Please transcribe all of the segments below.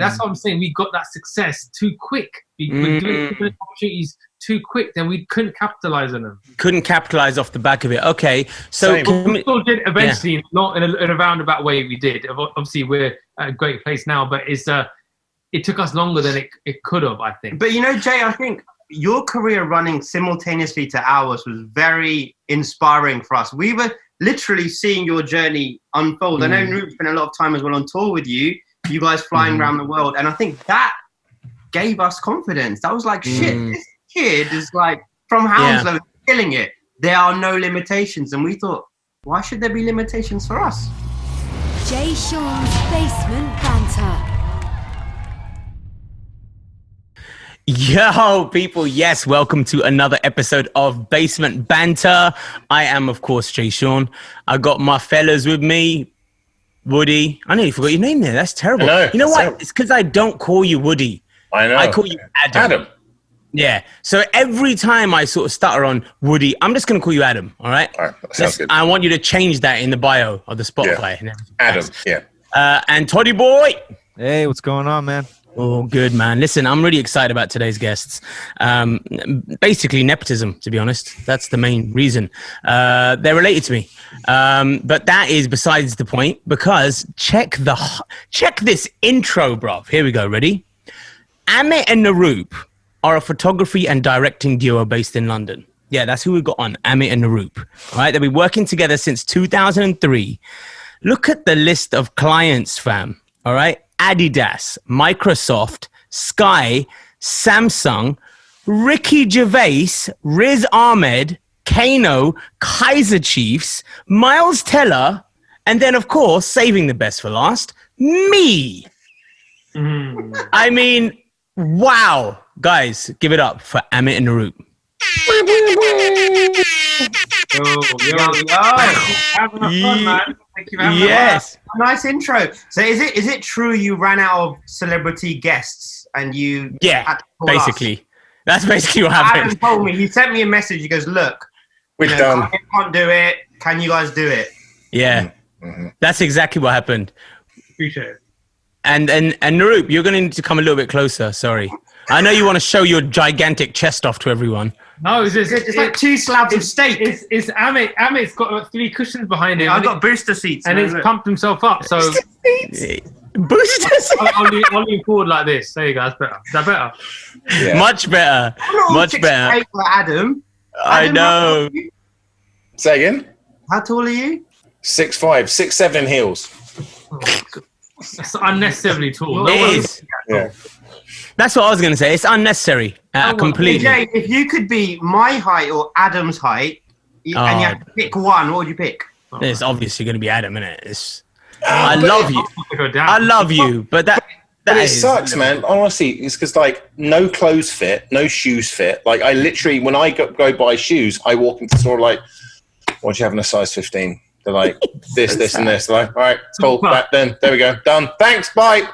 that's what I'm saying. We got that success too quick. We were doing opportunities too quick, then we couldn't capitalize on them. Couldn't capitalize off the back of it. Okay, so we still did eventually, not in a roundabout way. We did. Obviously, we're at a great place now, but it took us longer than it could have, I think. But you know, Jay, I think your career running simultaneously to ours was very inspiring for us. We were literally seeing your journey unfold. I know Naroop spent a lot of time as well on tour with you. You guys flying around the world, and I think that gave us confidence. That was like, shit, this kid is like from Hounslow killing it. There are no limitations, and we thought, why should there be limitations for us? Sean's Basement Banter. Yo, people, yes, welcome to another episode of Basement Banter. I am, of course, Sean. I got my fellas with me. Woody. I nearly forgot your name there. That's terrible. You know what? Terrible. It's because I don't call you Woody. I know. I call you Adam. Yeah. So every time I sort of stutter on Woody, I'm just going to call you Adam. All right? All right. That sounds good. I want you to change that in the bio of the Spotify. Yeah. Adam. Yeah. And Toddy boy. Hey, what's going on, man? Oh, good, man. Listen, I'm really excited about today's guests. Basically, nepotism, to be honest. That's the main reason. They're related to me. But that is besides the point, because check this intro, bruv. Here we go. Ready? Amit and Naroop are a photography and directing duo based in London. Yeah, that's who we got on, Amit and Naroop. All right, they've been working together since 2003. Look at the list of clients, fam. All right? Adidas, Microsoft, Sky, Samsung, Ricky Gervais, Riz Ahmed, Kano, Kaiser Chiefs, Miles Teller, and then, of course, saving the best for last, me. I mean, wow. Guys, give it up for Amit and Naroop. Having fun, man. Thank you very much. Yes. Nice intro. So is it true you ran out of celebrity guests and you had to call basically. Us? That's basically what happened. Adam told me, he sent me a message. He goes, look, we're done. I can't do it. Can you guys do it? Yeah. That's exactly what happened. Appreciate it. And Naroop, you're going to need to come a little bit closer. Sorry. I know you want to show your gigantic chest off to everyone. No, it's like two slabs of steak. It's Amit. Amit's got 3 cushions behind him. I've got booster seats. And he's pumped himself up. So Booster seats. I'll lean forward like this. There you go. That's better. Is that better? Yeah. Much better. Much better. Adam. I know. Say again? How tall are you? 6'5", 6'7" heels. It's unnecessarily tall. It is. Yeah. That's what I was going to say. It's unnecessary. Completely. Jay, if you could be my height or Adam's height, and you had to pick one, what would you pick? It's obviously going to be Adam, isn't it? I love you. I love you, but that it sucks, man. Honestly, it's because like no clothes fit, no shoes fit. Like I literally, when I go buy shoes, I walk into the store like, "What do you have in a size 15?" They're like, "This, and this." They're like, "All right, cool. Then there we go, done. Thanks, bye."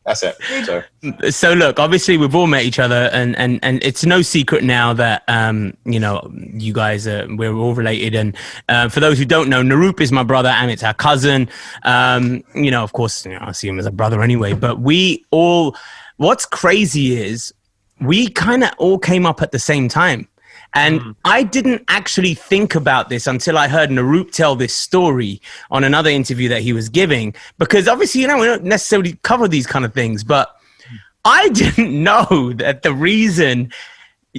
That's it. So look, obviously we've all met each other, and it's no secret now that you guys we're all related. And for those who don't know, Naroop is my brother, and it's our cousin. Of course, I see him as a brother anyway. But what's crazy is we kind of all came up at the same time. And I didn't actually think about this until I heard Naroop tell this story on another interview that he was giving. Because obviously, we don't necessarily cover these kind of things. But I didn't know that the reason...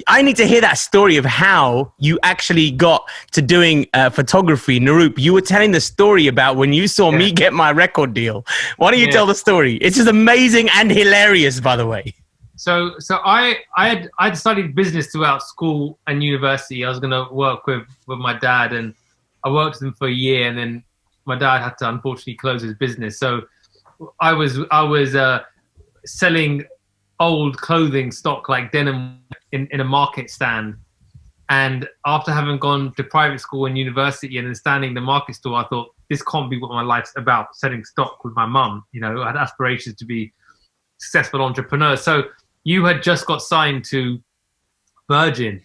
I need to hear that story of how you actually got to doing photography. Naroop, you were telling the story about when you saw me get my record deal. Why don't you tell the story? It's just amazing and hilarious, by the way. So I'd studied business throughout school and university. I was going to work with my dad, and I worked with him for a year, and then my dad had to unfortunately close his business. So I was selling old clothing stock like denim in a market stand. And after having gone to private school and university and then standing in the market store, I thought, this can't be what my life's about, selling stock with my mum. I had aspirations to be successful entrepreneur. So you had just got signed to Virgin.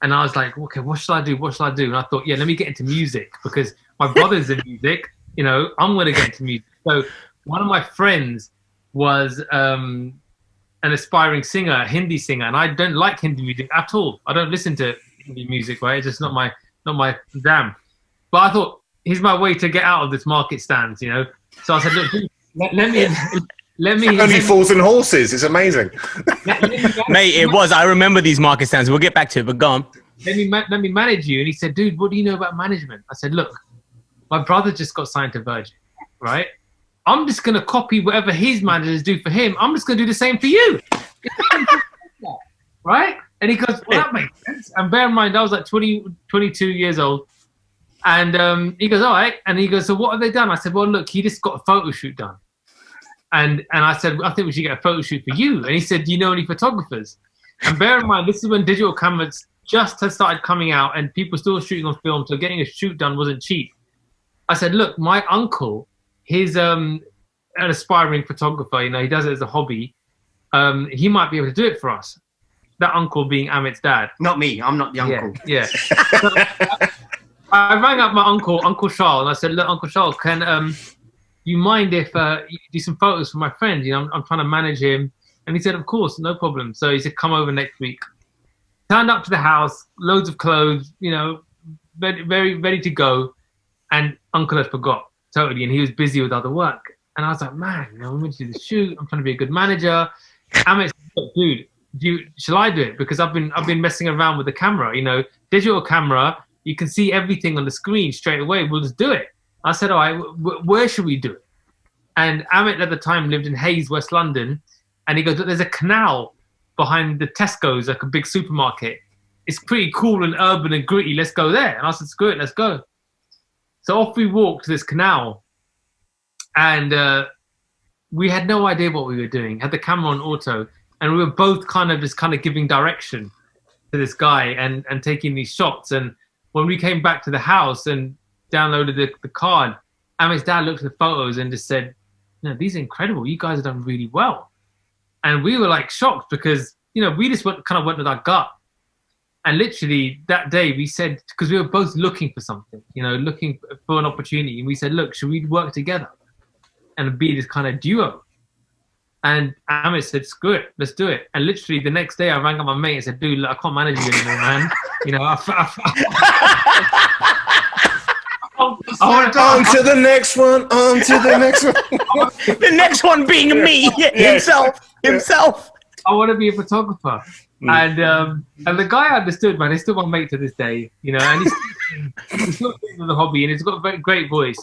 And I was like, okay, what should I do? And I thought, let me get into music because my brother's in music. I'm going to get into music. So one of my friends was an aspiring singer, a Hindi singer, and I don't like Hindi music at all. I don't listen to Hindi music, right? It's just not my jam. But I thought, here's my way to get out of this market stance, you know. So I said, look, let me. Only Fools and Horses is amazing. Mate, it was. I remember these market stands. We'll get back to it, but go on. Let me manage you. And he said, dude, what do you know about management? I said, look, my brother just got signed to Virgin, right? I'm just going to copy whatever his managers do for him. I'm just going to do the same for you. Right? And he goes, well, that makes sense. And bear in mind, I was like 22 years old. And he goes, all right. And he goes, so what have they done? I said, well, look, he just got a photo shoot done. And I said, I think we should get a photo shoot for you. And he said, do you know any photographers? And bear in mind, this is when digital cameras just had started coming out and people still shooting on film. So getting a shoot done wasn't cheap. I said, look, my uncle, he's an aspiring photographer. You know, he does it as a hobby. He might be able to do it for us. That uncle being Amit's dad. Not me. I'm not the uncle. Yeah. So I rang up my uncle, Uncle Charles, and I said, look, Uncle Charles, can you mind if you do some photos for my friend? You know, I'm trying to manage him. And he said, of course, no problem. So he said, come over next week. Turned up to the house, loads of clothes, you know, very ready to go. And Uncle had forgot totally, and he was busy with other work. And I was like, man, you know, I'm going to do the shoot. I'm trying to be a good manager. Amit said, dude, shall I do it? Because I've been messing around with the camera. You know, digital camera, you can see everything on the screen straight away. We'll just do it. I said, all right, where should we do it? And Amit at the time lived in Hayes, West London. And he goes, there's a canal behind the Tesco's, like a big supermarket. It's pretty cool and urban and gritty. Let's go there. And I said, screw it, let's go. So off we walked to this canal. And we had no idea what we were doing. Had the camera on auto. And we were both kind of giving direction to this guy and taking these shots. And when we came back to the house and downloaded the card, Amit's dad looked at the photos and just said, "No, these are incredible. You guys have done really well." And we were like shocked because, you know, we just went with our gut. And literally that day we said, because we were both looking for something, you know, looking for an opportunity. And we said, look, should we work together and be this kind of duo? And Ahmed said, screw it, let's do it. And literally the next day I rang up my mate and said, dude, look, I can't manage you anymore, man. You know, on to the next one, on to the next one. The next one being me, himself. I want to be a photographer. And the guy understood, man. He's still my mate to this day, you know, and he's still doing the hobby, and he's got a very great voice.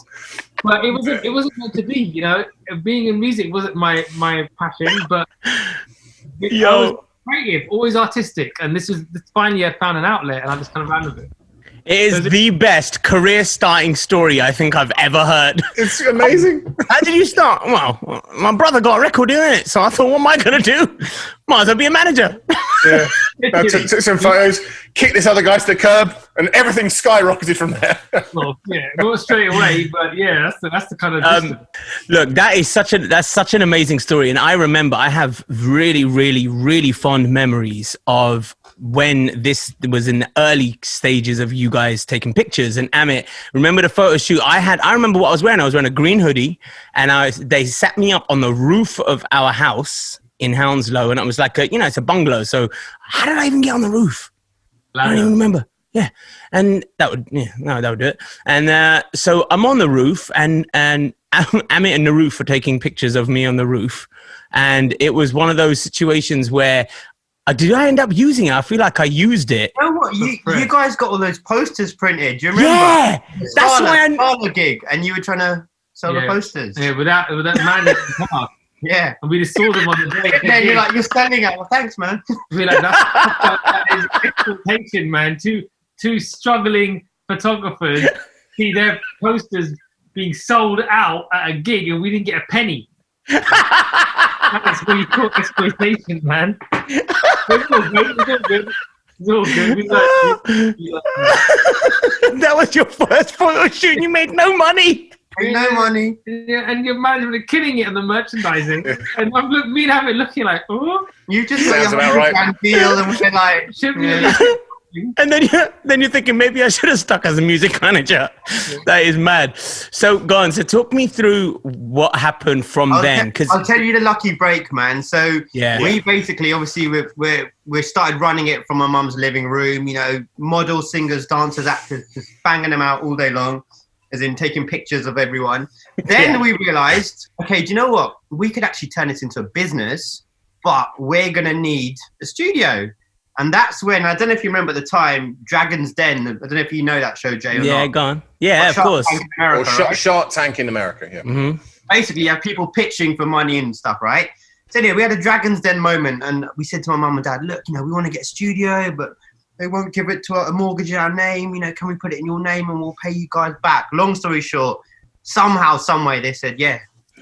But it wasn't meant to be, you know. Being in music wasn't my passion, but I was creative, always artistic, and finally I found an outlet, and I just kind of ran with it. It is the best career starting story I think I've ever heard. It's amazing. How did you start? Well, my brother got a record doing it, so I thought, what am I going to do? Might as well be a manager. Yeah. I took some photos, kicked this other guy to the curb, and everything skyrocketed from there. Well, yeah, not straight away, but yeah, that's the kind of look, that's such an amazing story, and I remember I have really, really, really fond memories of when this was in the early stages of you guys taking pictures. And Amit, remember the photo shoot I remember what I was wearing. I was wearing a green hoodie, and they sat me up on the roof of our house in Hounslow, and it was like it's a bungalow. So how did I even get on the roof? I don't even remember. Yeah. And that would do it. And so I'm on the roof, and Amit and Naroop were taking pictures of me on the roof. And it was one of those situations where did I end up using it? I feel like I used it. You know what? You guys got all those posters printed. Do you remember? Yeah, that's why Scarlet gig, and you were trying to sell the posters. Yeah, with that man in the car. Yeah, and we just saw them on the day. Yeah, you're like, you're standing out. Well, thanks, man. We're like, that is exploitation, man. Two struggling photographers see their posters being sold out at a gig, and we didn't get a penny. That's what you call exploitation, man. It's all good. That was your first photo shoot and you made no money. No money. Yeah, and your management are killing it on the merchandising. And me and Ahmed looking like, oh. You just got your $100 deal and we're like, should we? And then you're thinking maybe I should have stuck as a music manager. That is mad. So go on. So talk me through what happened from then. Because I'll tell you the lucky break, man. So we basically, obviously, we started running it from my mum's living room. You know, models, singers, dancers, actors, just banging them out all day long, as in taking pictures of everyone. Then we realized, okay, do you know what? We could actually turn this into a business, but we're gonna need a studio. And that's when, I don't know if you remember at the time, Dragon's Den, I don't know if you know that show, Jay, or not. Go on. Yeah, of course. Shark Tank in America, yeah. Mm-hmm. Basically, you have people pitching for money and stuff, right? So anyway, we had a Dragon's Den moment, and we said to my mum and dad, look, you know, we want to get a studio, but they won't give it to a mortgage in our name. You know, can we put it in your name and we'll pay you guys back? Long story short, somehow, some way, they said, yeah,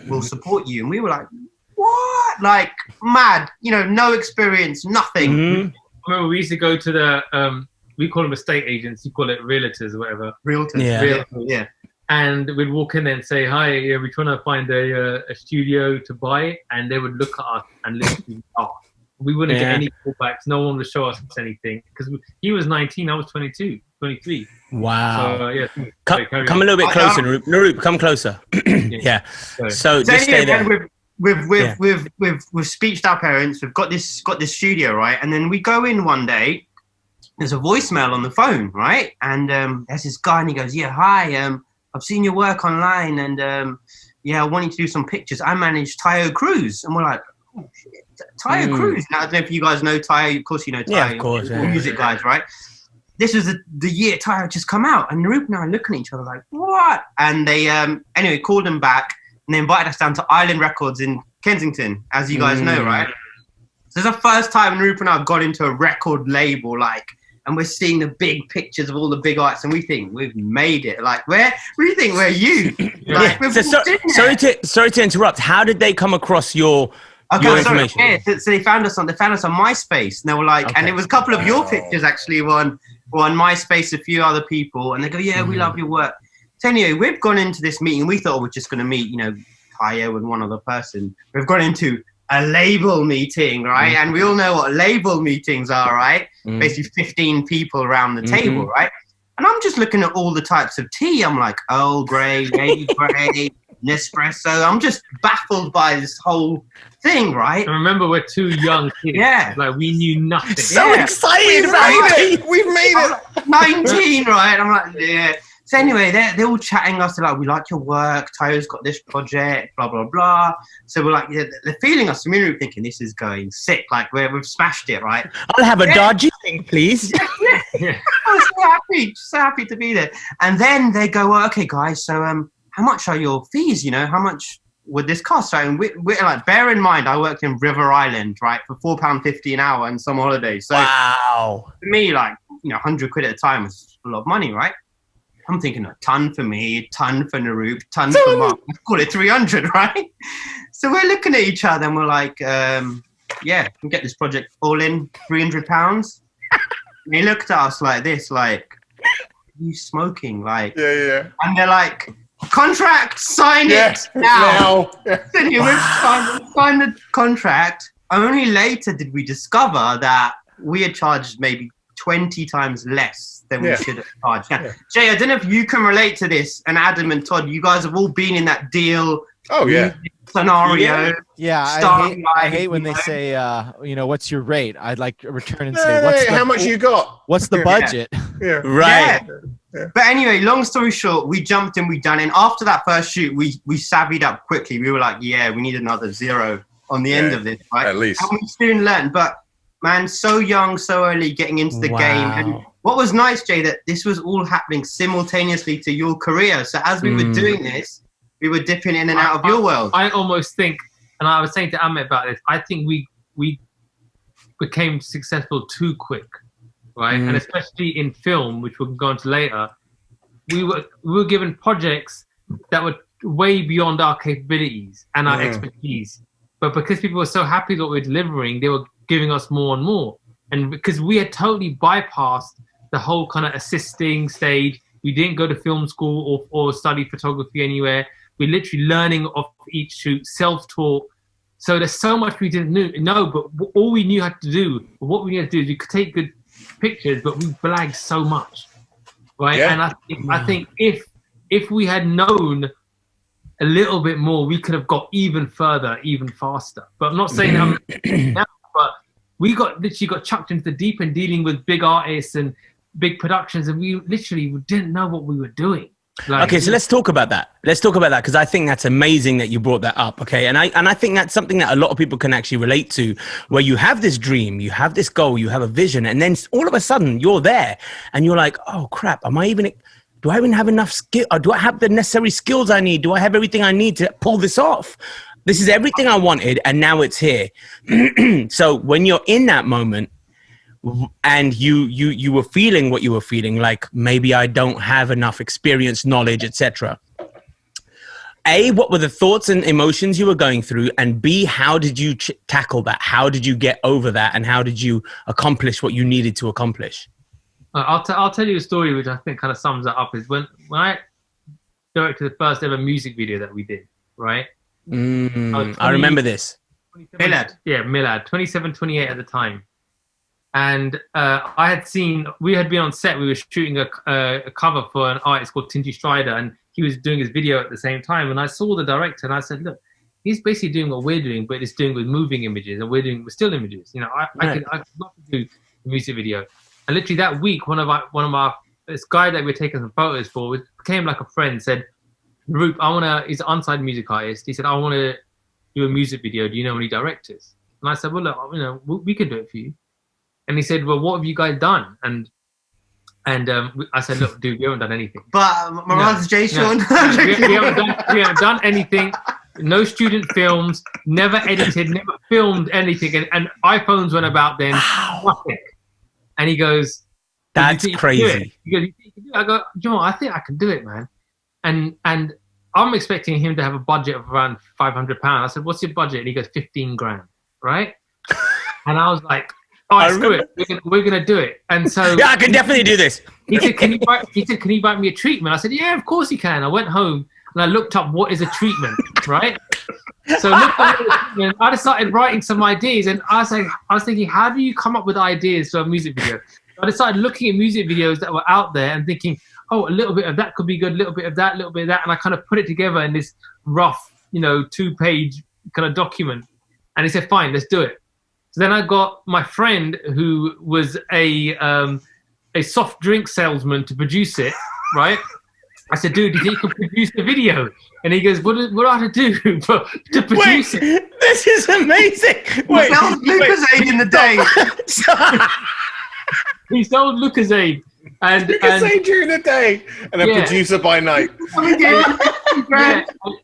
we'll support you. And we were like, what? Like, mad. You know, no experience, nothing. Mm-hmm. I remember we used to go to the, we call them estate agents, you call it realtors or whatever. Realtors. Yeah. And we'd walk in there and say, hi, we're trying to find a studio to buy. And they would look at us and literally laugh. We wouldn't get any callbacks. No one would show us anything. Because he was 19, I was 22, 23. Wow. So, come a little bit closer, Naroop. Naroop, come closer. Yeah. So just stay there. We've speeched our parents. We've got this studio, right? And then we go in one day. There's a voicemail on the phone, right? And there's this guy, and he goes, "Yeah, hi. I've seen your work online, and I want you to do some pictures. I manage Tayo Cruz." And we're like, "Oh shit, Tayo Cruz." Now I don't know if you guys know Tayo. Of course, you know Tayo. Yeah, of course. Music guys, right? This was the year Tayo had just come out, and Naroop and I are looking at each other like, "What?" And they anyway called him back. And they invited us down to Island Records in Kensington, as you guys know, right? So it's the first time Naroop and I have got into a record label, like, and we're seeing the big pictures of all the big artists, and we think we've made it. Like, where do you think we're you? Like, sorry to interrupt. How did they come across your information? So they found us on MySpace, and they were like, and it was a couple of your pictures actually were on MySpace, a few other people, and they go, yeah, we love your work. So anyway, we've gone into this meeting. We thought we're just going to meet, you know, Tayo and one other person. We've gone into a label meeting, right? And we all know what label meetings are, right? Basically 15 people around the table, right? And I'm just looking at all the types of tea. I'm like, Earl Grey, Lady Grey, Nespresso. I'm just baffled by this whole thing, right? And remember, we're two young kids. Yeah. Like, we knew nothing. So excited about it. We've made it. 19, right? I'm like, yeah. So anyway, they're all chatting us. They're like, we like your work. Tayo's got this project, blah, blah, blah. So we're like, they're feeling us. We're thinking this is going sick. Like, we've smashed it, right? I'll have a dodgy thing, please. Yeah. I was so happy to be there. And then they go, well, okay, guys, so how much are your fees? You know, how much would this cost? So we're like, bear in mind, I worked in River Island, right, for £4.50 an hour and some holidays. So wow. For me, like, you know, 100 quid at a time was a lot of money, right? I'm thinking a ton for me, ton for Naroop, ton for Mark. Let's call it 300, right? So we're looking at each other and we're like, yeah, we can get this project all in, £300. And he looked at us like this, like, are you smoking? Like, yeah. And they're like, contract, sign it now. So we signed the contract. Only later did we discover that we had charged maybe 20 times less than we should have charged. Now, Jay, I don't know if you can relate to this, and Adam and Todd, you guys have all been in that deal scenario. Yeah, I hate when they say, you know, what's your rate? I'd like to return and say, how much you got? What's the budget? Right. Yeah. But anyway, long story short, we jumped in, we done it. And after that first shoot, we savvied up quickly. We were like, yeah, we need another zero on the end of this, right? At least. And we soon learned. But man, so young, so early, getting into the game. And what was nice, Jay, that this was all happening simultaneously to your career. So as we were doing this, we were dipping in and out of your world. I almost think, and I was saying to Ahmed about this, I think we became successful too quick, right? And especially in film, which we'll go into later, we were given projects that were way beyond our capabilities and our expertise. But because people were so happy that we were delivering, they were giving us more and more. And because we had totally bypassed the whole kind of assisting stage, we didn't go to film school or study photography anywhere. We're literally learning off each shoot, self-taught. So there's so much we didn't know, but all we knew how to do, what we needed to do is we could take good pictures, but we blagged so much, right? Yeah. And I think if we had known a little bit more, we could have got even further, even faster. But I'm not saying now, but we literally got chucked into the deep end dealing with big artists and big productions, and we literally didn't know what we were doing. Like, okay, so let's talk about that. Let's talk about that, because I think that's amazing that you brought that up. Okay, and I think that's something that a lot of people can actually relate to, where you have this dream, you have this goal, you have a vision, and then all of a sudden you're there, and you're like, oh crap, do I even have enough skill? Or do I have the necessary skills I need? Do I have everything I need to pull this off? This is everything I wanted, and now it's here. So when you're in that moment, and you were feeling what you were feeling, like maybe I don't have enough experience, knowledge, etc. A, what were the thoughts and emotions you were going through? And B, how did you tackle that? How did you get over that? And how did you accomplish what you needed to accomplish? I'll tell you a story which I think kind of sums that up. Is when I directed the first ever music video that we did, right? I remember this. Milad. Yeah, Milad, 27, 28 at the time. And we had been on set, we were shooting a cover for an artist called Tinty Strider, and he was doing his video at the same time. And I saw the director and I said, look, he's basically doing what we're doing, but it's doing with moving images, and we're doing with still images. You know, I could love to do a music video. And literally that week, this guy that we're taking some photos for became like a friend, said, Naroop, he's an on-site music artist. He said, I want to do a music video. Do you know any directors? And I said, well, look, you know, we can do it for you. And he said, well, what have you guys done? And I said, look, dude, we haven't done anything. But Marad's JaySean. We haven't done anything. No student films, never edited, never filmed anything. And iPhones went about then. Nothing. And he goes, that's crazy. He goes, you think you can do it? I go, John, I think I can do it, man. And I'm expecting him to have a budget of around £500. I said, what's your budget? And he goes, 15 grand, right? And I was like, all right, screw it. We're gonna do it. And so yeah, I can definitely do this. He said, can you buy me a treatment? I said, yeah, of course you can. I went home and I looked up what is a treatment, right? So I just started writing some ideas, and I was thinking, how do you come up with ideas for a music video? So I decided looking at music videos that were out there and thinking, oh, a little bit of that could be good, a little bit of that, a little bit of that, and I kind of put it together in this rough, 2-page kind of document. And he said, fine, let's do it. So then I got my friend who was a soft drink salesman to produce it, right? I said, dude, do you think you can produce the video? And he goes, what do I have to do to produce it? This is amazing. Wait, that was Lucasade in the day. He sold Lucasade. And during the day and a producer by night. Yeah.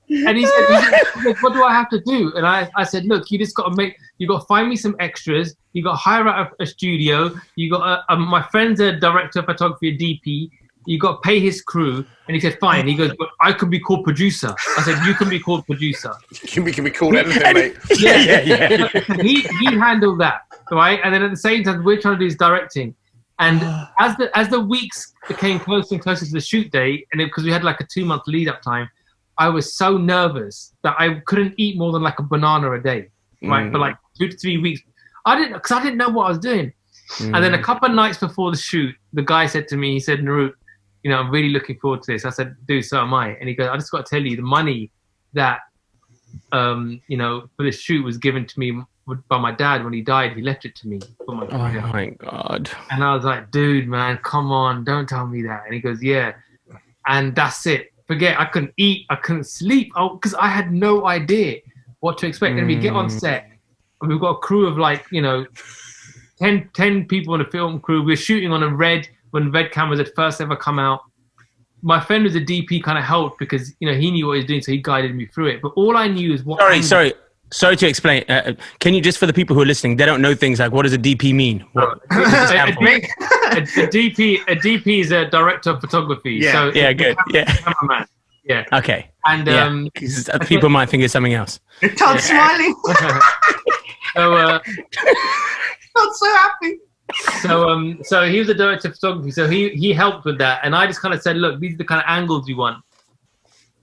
And he said, what do I have to do? And I said, look, you just got to find me some extras. You got to hire out a studio. You got my friend's a director of photography, a DP. You got to pay his crew. And he said, fine. He goes, but I can be called producer. I said, you can be called producer. Can be called anything, mate. Yeah. He handled that, right? And then at the same time, we're trying to do his directing. And as the weeks became closer and closer to the shoot date, and because we had like a 2-month lead up time, I was so nervous that I couldn't eat more than like a banana a day, right? For like 2 to 3 weeks. I didn't know what I was doing. And then a couple of nights before the shoot, the guy said to me, he said, Naroop, I'm really looking forward to this. I said, dude, so am I. And he goes, I just got to tell you, the money that, for this shoot was given to me by my dad when he died. He left it to me for my career. Oh my God. And I was like, dude, man, come on, don't tell me that. And he goes, yeah. And that's it. Forget, I couldn't eat, I couldn't sleep, because I had no idea what to expect. And we get on set, and we've got a crew of 10 people in the film crew. We're shooting on when red cameras had first ever come out. My friend was a DP, kind of helped because he knew what he was doing, so he guided me through it. But all I knew is what. Sorry to explain. Can you, just for the people who are listening, they don't know things like, what does a DP mean? What a DP is a director of photography. Yeah. So good. Yeah. Cameraman. Yeah. Okay. And people might think it's something else. Todd's smiling. So Todd's so happy. So he was a director of photography. So he helped with that, and I just kind of said, look, these are the kind of angles we want.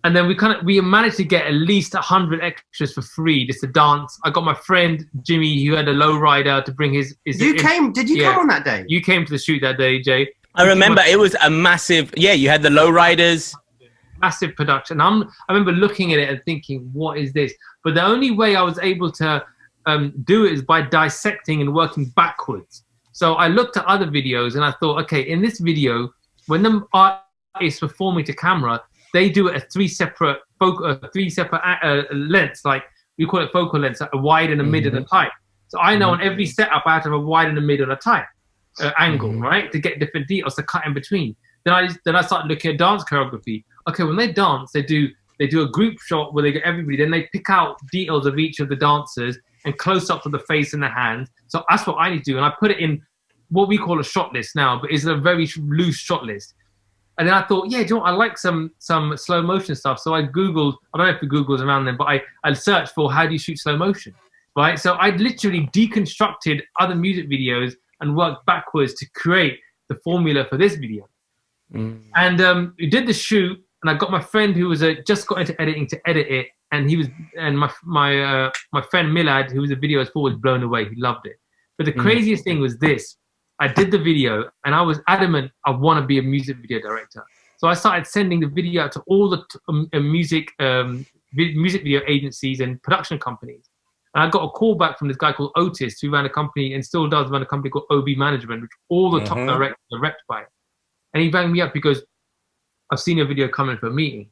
And then we managed to get at least 100 extras for free just to dance. I got my friend Jimmy, who had a lowrider, to bring his. Did you come on that day? You came to the shoot that day, Jay. I remember it was a massive. Yeah, you had the lowriders. Massive production. I remember looking at it and thinking, what is this? But the only way I was able to do it is by dissecting and working backwards. So I looked at other videos and I thought, okay, in this video, when the art is performing to camera, they do it at three separate lengths, like we call it focal lengths, a wide and a mid and a tight. So I know on every setup I have to have a wide and a mid and a tight angle, right, to get different details to cut in between. Then I started looking at dance choreography. Okay, when they dance, they do a group shot where they get everybody. Then they pick out details of each of the dancers and close up to the face and the hands. So that's what I need to do, and I put it in what we call a shot list now, but it's a very loose shot list. And then I thought, yeah, do you know what? I like some slow motion stuff. So I Googled, I don't know if the Google was around then, but I searched for how do you shoot slow motion, right? So I literally deconstructed other music videos and worked backwards to create the formula for this video. And we did the shoot, and I got my friend who was just got into editing to edit it, and my friend Milad, who was a video for, was blown away. He loved it. But the craziest thing was this. I did the video, and I was adamant I want to be a music video director. So I started sending the video out to all the music video agencies and production companies. And I got a call back from this guy called Otis, who ran a company and still does run a company called OB Management, which all the top directors are repped by. And he rang me up because I've seen your video coming for a meeting.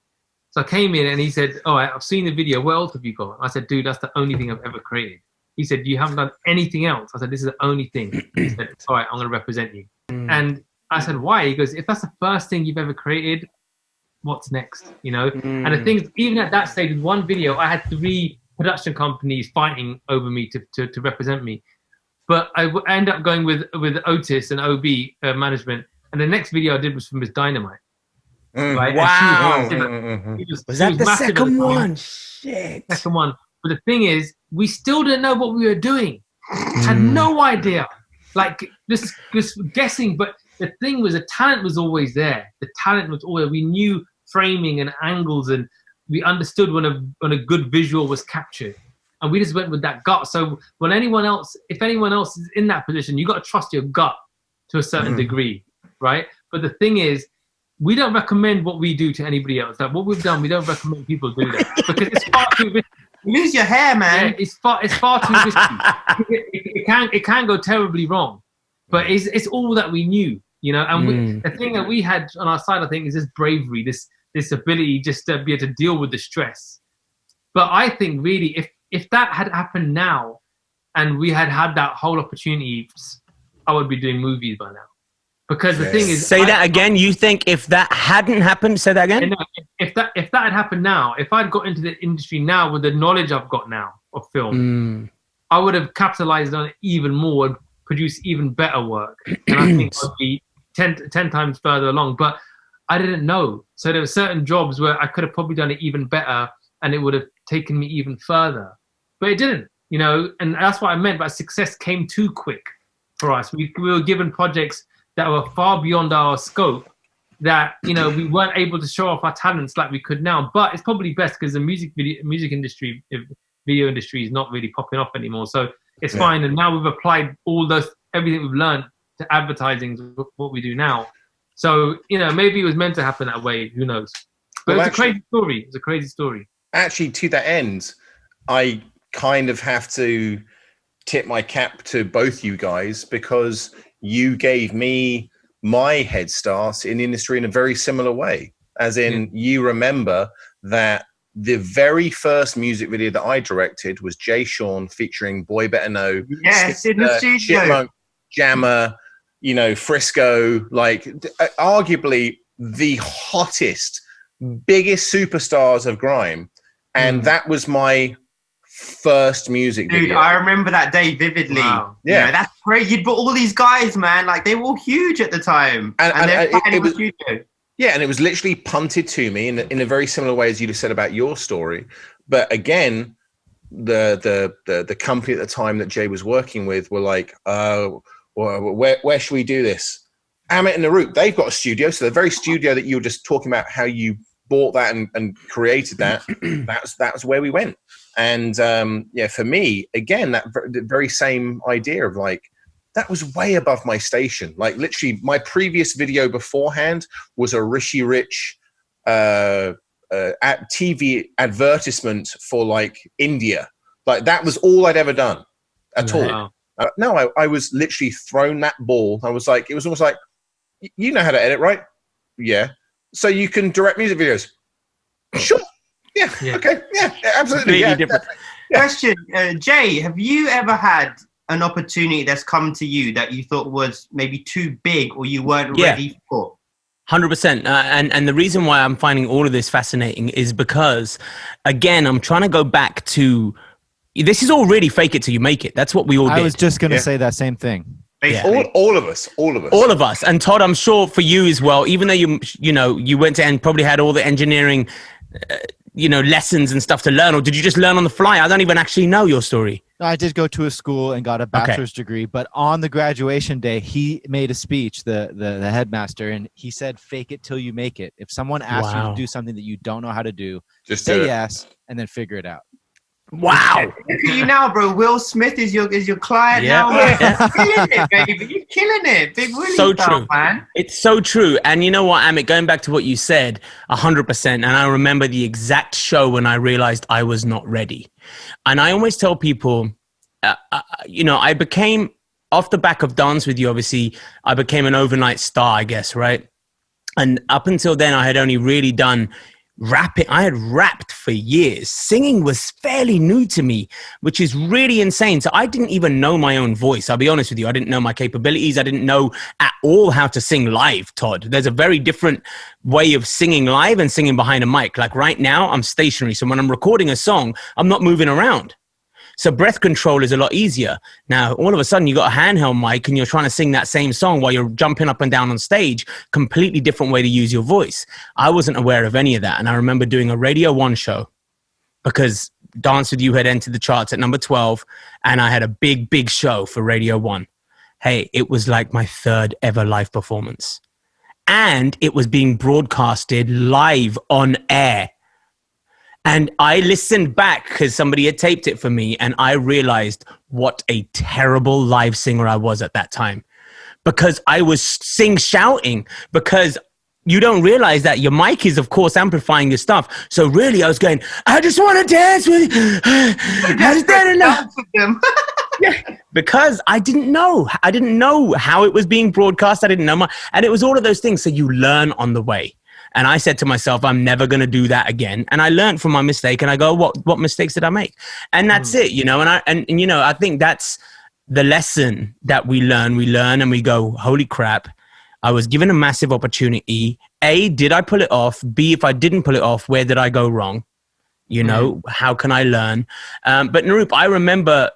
So I came in and he said, "Oh, I've seen the video. What else have you got?" I said, "Dude, that's the only thing I've ever created." He said, "You haven't done anything else?" I said, "This is the only thing." He said, "All right, I'm going to represent you." And I said, "Why?" He goes, "If that's the first thing you've ever created, what's next?" You know? And the thing is, even at that stage, with one video, I had 3 production companies fighting over me to represent me. But I ended up going with Otis and OB Management. And the next video I did was from Miss Dynamite. Right? Wow. Was that the second one? Shit. Second one. But the thing is, we still didn't know what we were doing. Had no idea. Like, just guessing. But the thing was, the talent was always there. The talent was always, we knew framing and angles, and we understood when a good visual was captured. And we just went with that gut. So when if anyone else is in that position, you got to trust your gut to a certain degree, right? But the thing is, we don't recommend what we do to anybody else. Like what we've done, we don't recommend people do that because it's far too risky. Lose your hair, man. Yeah, it's far too risky. It can go terribly wrong, but it's all that we knew, you know. And the thing that we had on our side, I think, is this bravery, this ability just to be able to deal with the stress. But I think really, if that had happened now, and we had that whole opportunity, I would be doing movies by now. Because the thing is, say that again. You think if that hadn't happened, say that again. If that had happened now, if I'd got into the industry now with the knowledge I've got now of film, I would have capitalized on it even more and produced even better work. And I think I'd be 10 times further along. But I didn't know, so there were certain jobs where I could have probably done it even better, and it would have taken me even further. But it didn't, you know. And that's what I meant by success came too quick for us. We were given projects that were far beyond our scope, that, you know, we weren't able to show off our talents like we could now. But it's probably best because the music industry, video industry is not really popping off anymore. So it's fine. And now we've applied everything we've learned to advertising, what we do now. So, you know, maybe it was meant to happen that way. Who knows? But it's a crazy story. It's a crazy story. Actually, to that end, I kind of have to tip my cap to both you guys, because you gave me my head start in the industry in a very similar way. As in, you remember that the very first music video that I directed was Jay Sean featuring Boy Better Know. Yes, in the studio. Chipmunk, Jammer, you know, Frisco, like arguably the hottest, biggest superstars of grime. And that was my first music video. Dude, I remember that day vividly. Wow. Yeah. You know, that's great. You'd put all these guys, man, like they were all huge at the time. And they're it was, studio. Yeah, and it was literally punted to me in a very similar way as you just said about your story. But again, the company at the time that Jay was working with were like, where should we do this? Amit and Naroop, they've got a studio. So the very studio that you were just talking about how you bought that and created that, that's where we went. And for me, again, that the very same idea of like, that was way above my station. Like literally my previous video beforehand was a Rishi Rich TV advertisement for like India. Like that was all I'd ever done at all. No, I was literally thrown that ball. I was like, it was almost like, you know how to edit, right? Yeah. So you can direct music videos. Sure. Yeah. Okay. Yeah. Absolutely. Yeah, different. Question, Jay, have you ever had an opportunity that's come to you that you thought was maybe too big or you weren't ready for? 100%. And the reason why I'm finding all of this fascinating is because, again, I'm trying to go back to, this is all really fake it till you make it. That's what we all did. I was just going to say that same thing. Yeah. All of us. And Todd, I'm sure for you as well, even though you went to and probably had all the engineering, lessons and stuff to learn, or did you just learn on the fly? I don't even actually know your story. No, I did go to a school and got a bachelor's degree, but on the graduation day, he made a speech, the headmaster, and he said, fake it till you make it. If someone asks you to do something that you don't know how to do, just say yes and then figure it out. Wow. Look at you now, bro. Will Smith is your client now. You're killing it, baby. You're killing it. Big Willie so style, true, man. It's so true. And you know what, Amit, going back to what you said, 100%. And I remember the exact show when I realized I was not ready. And I always tell people, I became, off the back of Dance With You, obviously, I became an overnight star, I guess, right? And up until then, I had only really done rapping. I had rapped for years. Singing was fairly new to me, which is really insane. So I didn't even know my own voice. I'll be honest with you. I didn't know my capabilities. I didn't know at all how to sing live, Todd. There's a very different way of singing live and singing behind a mic. Like right now, I'm stationary. So when I'm recording a song, I'm not moving around. So breath control is a lot easier. Now, all of a sudden, you got a handheld mic and you're trying to sing that same song while you're jumping up and down on stage. Completely different way to use your voice. I wasn't aware of any of that. And I remember doing a Radio 1 show because Dance With You had entered the charts at number 12. And I had a big, big show for Radio 1. Hey, it was like my third ever live performance. And it was being broadcasted live on air. And I listened back because somebody had taped it for me, and I realized what a terrible live singer I was at that time, because I was shouting, because you don't realize that your mic is, of course, amplifying your stuff. So really, I was going, I just want to dance with you. Yeah, because I didn't know. I didn't know how it was being broadcast. I didn't know and it was all of those things. So you learn on the way. And I said to myself, I'm never going to do that again. And I learned from my mistake, and I go, what mistakes did I make? And that's it, and I think that's the lesson that we learn and we go, holy crap, I was given a massive opportunity. A, did I pull it off? B, if I didn't pull it off, where did I go wrong? How can I learn? But Naroop, I remember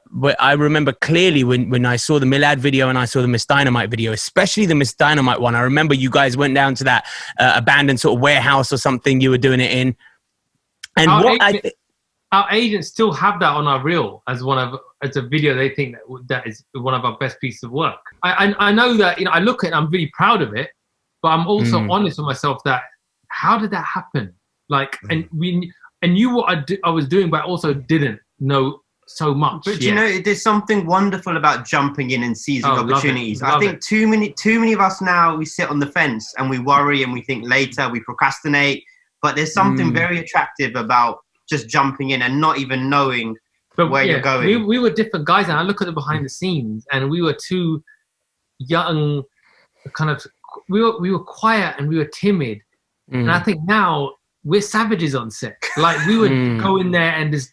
clearly when I saw the Milad video and I saw the Miss Dynamite video, especially the Miss Dynamite one. I remember you guys went down to that abandoned sort of warehouse or something you were doing it in. And our agents still have that on our reel as a video. They think that is one of our best pieces of work. I know that, I look at it, I'm really proud of it, but I'm also honest with myself that how did that happen? Like, I knew what I was doing, but I also didn't know so much. But there's something wonderful about jumping in and seizing opportunities. I think too many of us now, we sit on the fence and we worry and we think later, we procrastinate. But there's something very attractive about just jumping in and not even knowing where you're going. We were different guys, and I look at the behind the scenes, and we were too young, we were quiet and we were timid. And I think now, we're savages on set. Like, we would go in there and just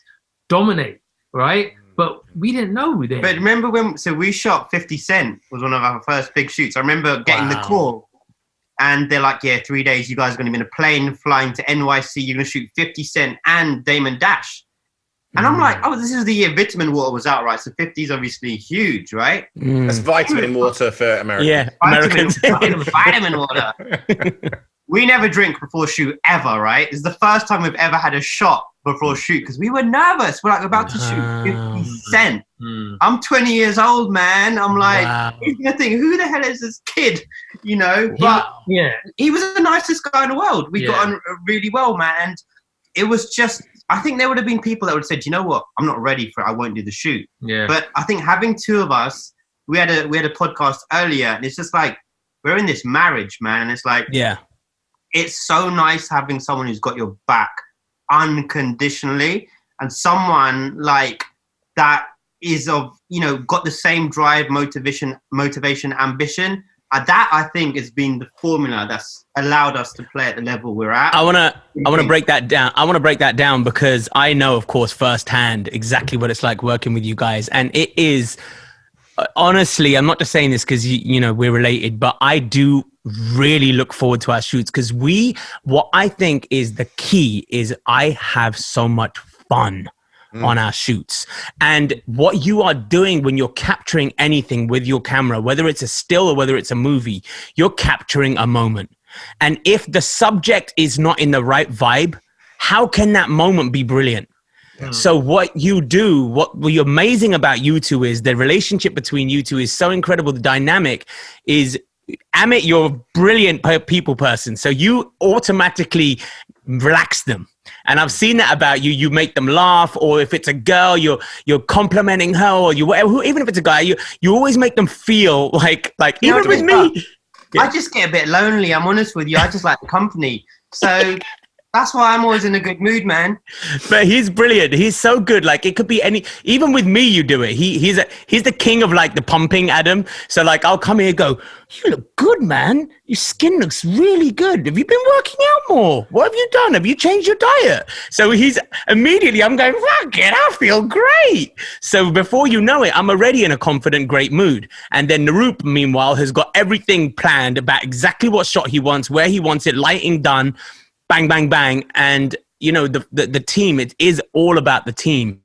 dominate, right? But we didn't know we did. But remember so we shot 50 Cent, was one of our first big shoots. I remember getting the call, and they're like, 3 days, you guys are going to be in a plane flying to NYC. You're going to shoot 50 Cent and Damon Dash. And I'm like, this is the year vitamin water was out, right? So 50 is obviously huge, right? That's vitamin water for Americans. Yeah, Americans. Vitamin water. we never drink before shoot ever, right? It's the first time we've ever had a shot before shoot because we were nervous. We're like about to shoot 50 Cent. I'm 20 years old, man. I'm like, he's gonna think, who the hell is this kid? You know, but he was the nicest guy in the world. We got on really well, man. And it was just, I think there would have been people that would have said, you know what, I'm not ready for it. I won't do the shoot. Yeah. But I think having two of us, we had a podcast earlier, and it's just like we're in this marriage, man. And it's like, it's so nice having someone who's got your back unconditionally, and someone like that is of, you know, got the same drive, motivation, ambition. That I think has been the formula that's allowed us to play at the level we're at. I wanna break that down. I wanna break that down because I know, of course, firsthand exactly what it's like working with you guys, and it is honestly. I'm not just saying this because you know we're related, but I do really look forward to our shoots because what I think is the key is I have so much fun on our shoots. And what you are doing when you're capturing anything with your camera, whether it's a still or whether it's a movie, you're capturing a moment. And if the subject is not in the right vibe, how can that moment be brilliant? So what you do, what amazing about you two is the relationship between you two is so incredible. The dynamic is, Amit, you're a brilliant people person. So you automatically relax them. And I've seen that about you. You make them laugh, or if it's a girl, you're complimenting her, or even if it's a guy, you always make them feel like even with me. I just get a bit lonely. I'm honest with you. I just like the company. So that's why I'm always in a good mood, man. But he's brilliant. He's so good. Like it could be even with me, you do it. He's the king of like the pumping, Adam. So like I'll come here and go, you look good, man. Your skin looks really good. Have you been working out more? What have you done? Have you changed your diet? So he's immediately, I'm going, fuck it, I feel great. So before you know it, I'm already in a confident, great mood. And then Naroop, meanwhile, has got everything planned about exactly what shot he wants, where he wants it, lighting done. Bang, bang, bang. And, you know, the team, it is all about the team.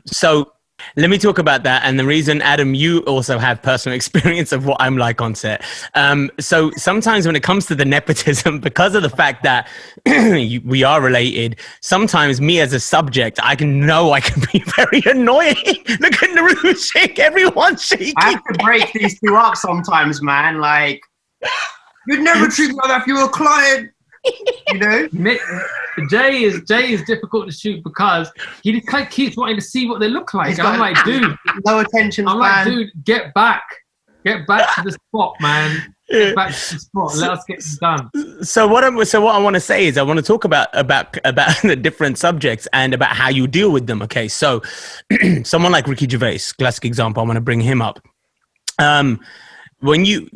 So let me talk about that. And the reason, Adam, you also have personal experience of what I'm like on set. So sometimes when it comes to the nepotism, because of the fact that we are related, sometimes me as a subject, I can be very annoying. Look at Naroop shake, everyone's shaking. I have to break these two up sometimes, man. Like, you'd never treat me like that if you were a client. You know, Jay is difficult to shoot because he just kind of keeps wanting to see what they look like. I'm like, dude, low attention span. I'm like, dude, get back to the spot, man. Get back to the spot. Let us get this done. So what I want to say is I want to talk about the different subjects and about how you deal with them. Okay, so someone like Ricky Gervais, classic example. I want to bring him up. When you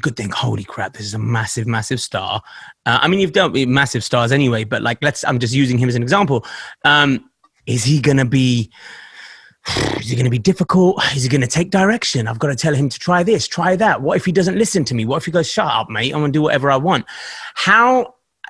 could think, holy crap, this is a massive, massive star. I mean, you've dealt with massive stars anyway, but like, I'm just using him as an example. Is he going to be difficult? Is he going to take direction? I've got to tell him to try this, try that. What if he doesn't listen to me? What if he goes, shut up, mate, I'm going to do whatever I want?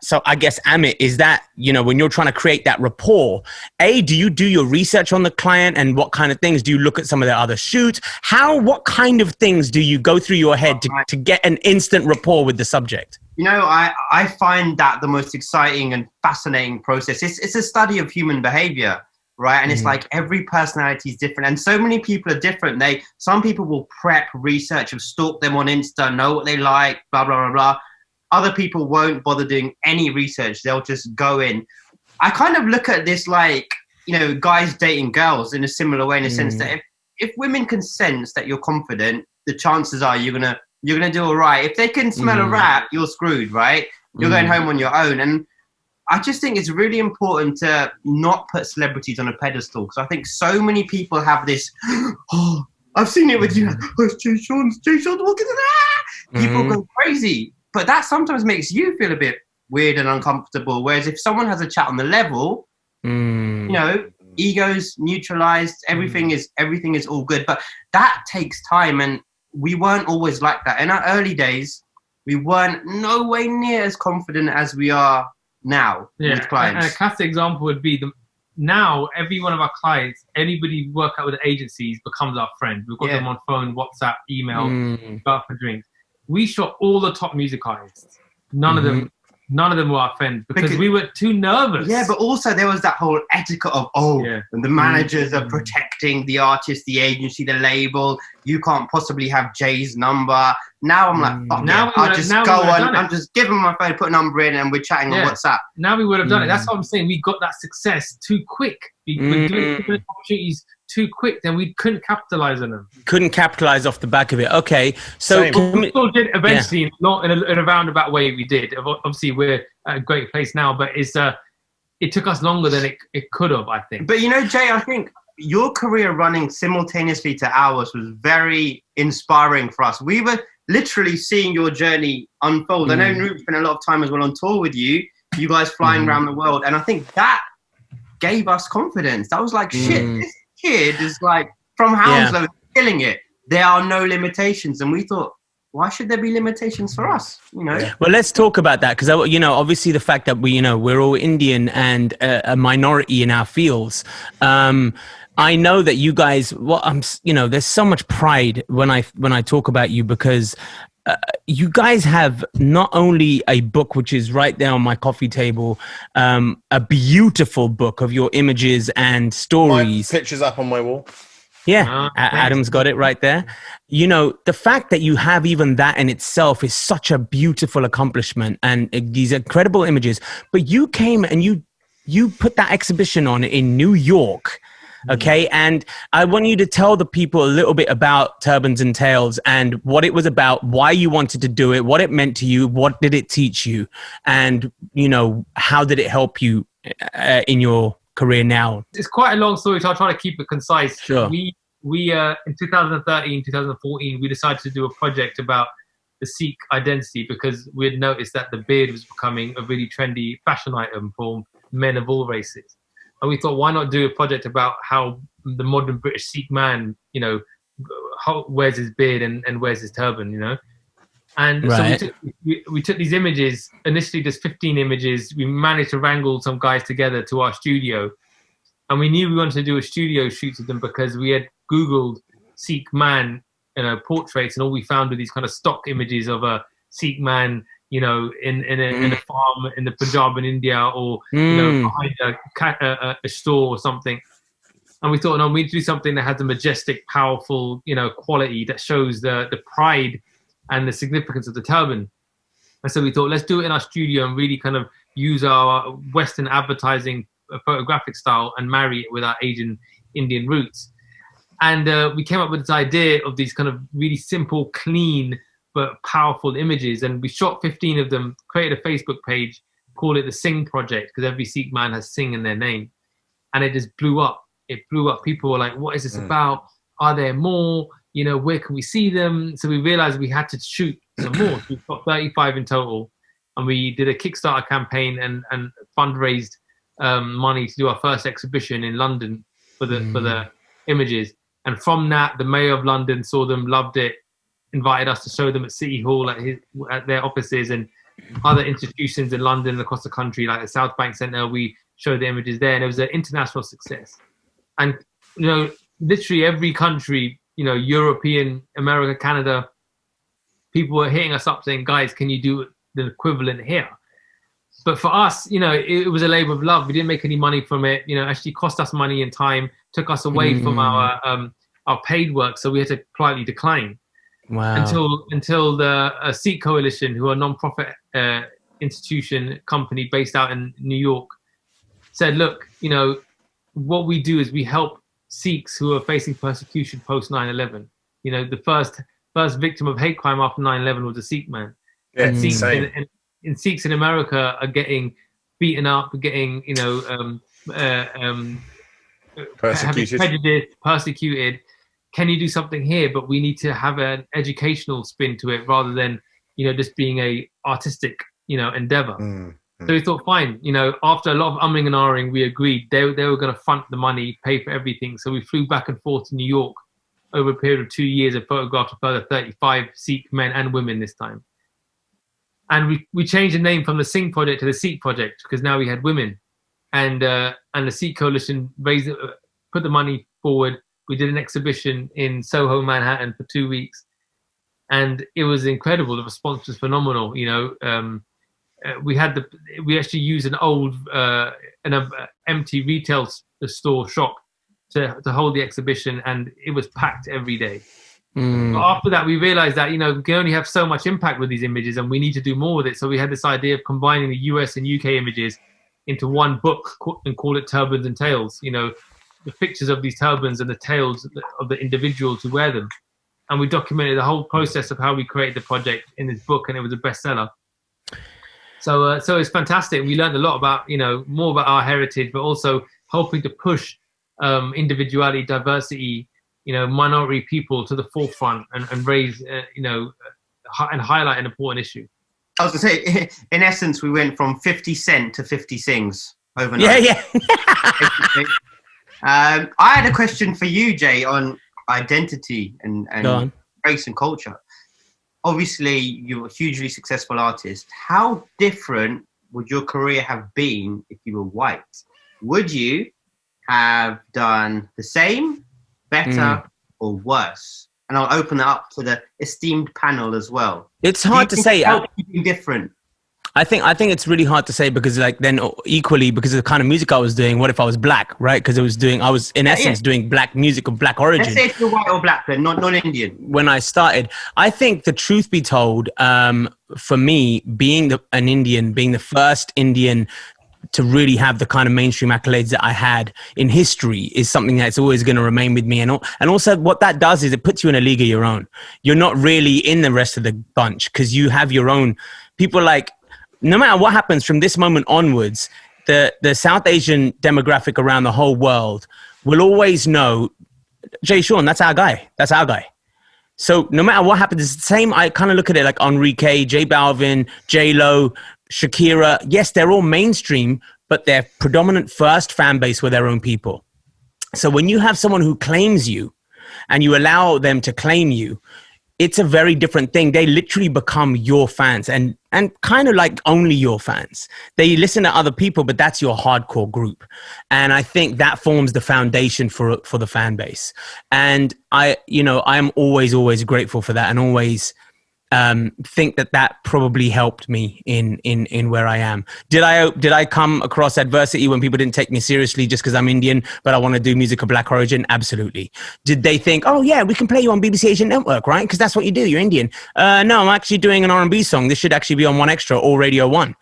So I guess, Amit, is that, you know, when you're trying to create that rapport, do you do your research on the client and what kind of things? Do you look at some of their other shoots? What kind of things do you go through your head to get an instant rapport with the subject? You know, I find that the most exciting and fascinating process. It's a study of human behavior, right? And it's like every personality is different. And so many people are different. Some people will prep, research, have stalked them on Insta, know what they like, blah, blah, blah, blah. Other people won't bother doing any research. They'll just go in. I kind of look at this like, you know, guys dating girls in a similar way, in a sense that if women can sense that you're confident, the chances are you're gonna do all right. If they can smell a rat, you're screwed, right? You're going home on your own. And I just think it's really important to not put celebrities on a pedestal, because I think so many people have this, oh, I've seen it with you. Oh, it's JaySean's walking in there. People go crazy. But that sometimes makes you feel a bit weird and uncomfortable. Whereas if someone has a chat on the level, you know, egos neutralized, everything is all good. But that takes time, and we weren't always like that. In our early days, we weren't no way near as confident as we are now with clients. And a classic example would be now every one of our clients, anybody who work out with agencies becomes our friend. We've got them on phone, WhatsApp, email, go out for drinks. we shot all the top music artists. None of them were our friends because we were too nervous. Yeah, but also there was that whole etiquette of, and the managers are protecting the artist, the agency, the label. You can't possibly have Jay's number. Now I'm like, fuck now I'll just go on. I'm just giving my phone, put a number in, and we're chatting on WhatsApp. Now we would have done it. That's what I'm saying. We got that success too quick. We were doing opportunities too quick, then we couldn't capitalize on them. Couldn't capitalize off the back of it. Okay, so we still did eventually, not in a roundabout way. We did. Obviously, we're at a great place now, but it took us longer than it could have, I think. But you know, Jay, I think your career running simultaneously to ours was very inspiring for us. We were literally seeing your journey unfold. I know Naroop spent a lot of time as well on tour with you. You guys flying around the world, and I think that gave us confidence. That was like, shit, this kid is like from Hounslow killing it. There are no limitations, and we thought, why should there be limitations for us? You know. Well, let's talk about that because obviously the fact that we're all Indian and a minority in our fields. I know that you guys. There's so much pride when I talk about you because. You guys have not only a book, which is right there on my coffee table, a beautiful book of your images and stories. My pictures up on my wall. Yeah, Adam's got it right there. The fact that you have even that in itself is such a beautiful accomplishment and these incredible images. But you came and you put that exhibition on in New York. Okay, and I want you to tell the people a little bit about Turbans and Tales and what it was about, why you wanted to do it, what it meant to you, what did it teach you, and how did it help you in your career now? It's quite a long story, so I'll try to keep it concise. Sure. We in 2013, 2014, we decided to do a project about the Sikh identity because we had noticed that the beard was becoming a really trendy fashion item for men of all races. And we thought, why not do a project about how the modern British Sikh man, wears his beard and wears his turban, And right. so we took these images, initially just 15 images. We managed to wrangle some guys together to our studio. And we knew we wanted to do a studio shoot with them because we had Googled Sikh man, portraits, and all we found were these kind of stock images of a Sikh man, in a farm in the Punjab in India, or behind a store or something. And we thought, no, we need to do something that has a majestic, powerful, quality that shows the pride and the significance of the turban. And so we thought, let's do it in our studio and really kind of use our Western advertising photographic style and marry it with our Asian Indian roots. And we came up with this idea of these kind of really simple, clean, but powerful images, and we shot 15 of them, created a Facebook page, called it the Sing Project, because every Sikh man has Sing in their name, and it just blew up. It blew up. People were like, what is this about? Are there more? Where can we see them? So we realized we had to shoot some more. So we've got 35 in total, and we did a Kickstarter campaign and fundraised money to do our first exhibition in London for the images. And from that, the Mayor of London saw them, loved it, invited us to show them at City Hall, at their offices, and other institutions in London and across the country, like the South Bank Centre. We showed the images there, and it was an international success. And literally every country, European, America, Canada, people were hitting us up saying, guys, can you do the equivalent here? But for us, it was a labor of love. We didn't make any money from it. Actually cost us money and time, took us away from our paid work, so we had to politely decline. Wow. Until the Sikh Coalition, who are a non-profit institution company based out in New York, said, look, what we do is we help Sikhs who are facing persecution post 9/11. The first victim of hate crime after 9/11 was a Sikh man. Yeah, and Sikhs in America are getting beaten up, getting persecuted. Prejudiced, persecuted. Can you do something here? But we need to have an educational spin to it rather than, just being a artistic, endeavor. So we thought, fine, after a lot of umming and ahhing, we agreed they were going to front the money, pay for everything. So we flew back and forth to New York over a period of 2 years and photographed a further 35 Sikh men and women this time. And we changed the name from the Sing Project to the Sikh Project because now we had women. And the Sikh Coalition put the money forward. We did an exhibition in Soho, Manhattan for 2 weeks. and it was incredible. The response was phenomenal. You know, we actually used an old empty retail store shop to hold the exhibition, and it was packed every day. But after that, we realized that, you know, we can only have so much impact with these images, and we need to do more with it. So we had this idea of combining the US and UK images into one book and call it Turbans and Tales. You know, the pictures of these turbans and the tales of the individuals who wear them. And we documented the whole process of how we created the project in this book, and it was a bestseller. So it's fantastic. We learned a lot about, you know, more about our heritage, but also helping to push individuality, diversity, you know, minority people to the forefront and raise, you know, and highlight an important issue. I was going to say, in essence, we went from 50 Cent to 50 Sings overnight. Yeah. I had a question for you, Jay, on identity and race and culture. Obviously, you're a hugely successful artist. How different would your career have been if you were white? Would you have done the same, better, or worse? And I'll open that up to the esteemed panel as well. It's hard to say. Different. I think it's really hard to say, because like then equally, because of the kind of music I was doing, what if I was black, right? Because I was in essence doing black music of black origin. Let's say if you're white or black, then not Indian. When I started, I think the truth be told, for me, being an Indian, being the first Indian to really have the kind of mainstream accolades that I had in history, is something that's always going to remain with me. And also what that does is it puts you in a league of your own. You're not really in the rest of the bunch, because you have your own people. Like, no matter what happens from this moment onwards, the South Asian demographic around the whole world will always know, Jay Sean, that's our guy. That's our guy. So no matter what happens, it's the same. I kind of look at it like Enrique, J Balvin, J-Lo, Shakira. Yes, they're all mainstream, but their predominant first fan base were their own people. So when you have someone who claims you and you allow them to claim you, it's a very different thing. They literally become your fans and kind of like only your fans. They listen to other people, but that's your hardcore group. And I think that forms the foundation for the fan base. And I'm always grateful for that, and always think that probably helped me in where I am. Did I come across adversity when people didn't take me seriously just because I'm Indian, but I want to do music of black origin? Absolutely. Did they think, oh yeah, we can play you on BBC Asian Network, right? Because that's what you do. You're Indian. No, I'm actually doing an R&B song. This should actually be on 1 Extra or Radio 1.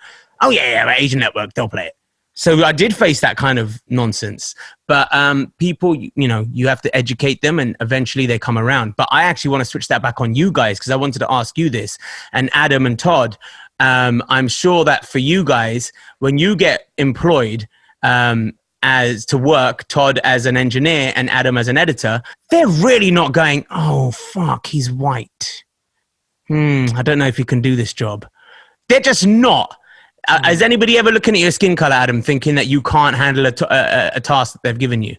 Oh yeah, Asian Network, they'll play it. So I did face that kind of nonsense, but people, you have to educate them, and eventually they come around. But I actually want to switch that back on you guys, because I wanted to ask you this, and Adam and Todd. I'm sure that for you guys, when you get employed as to work, Todd as an engineer and Adam as an editor, they're really not going, oh fuck, he's white. I don't know if he can do this job. They're just not. Is anybody ever looking at your skin color, Adam, thinking that you can't handle a task that they've given you?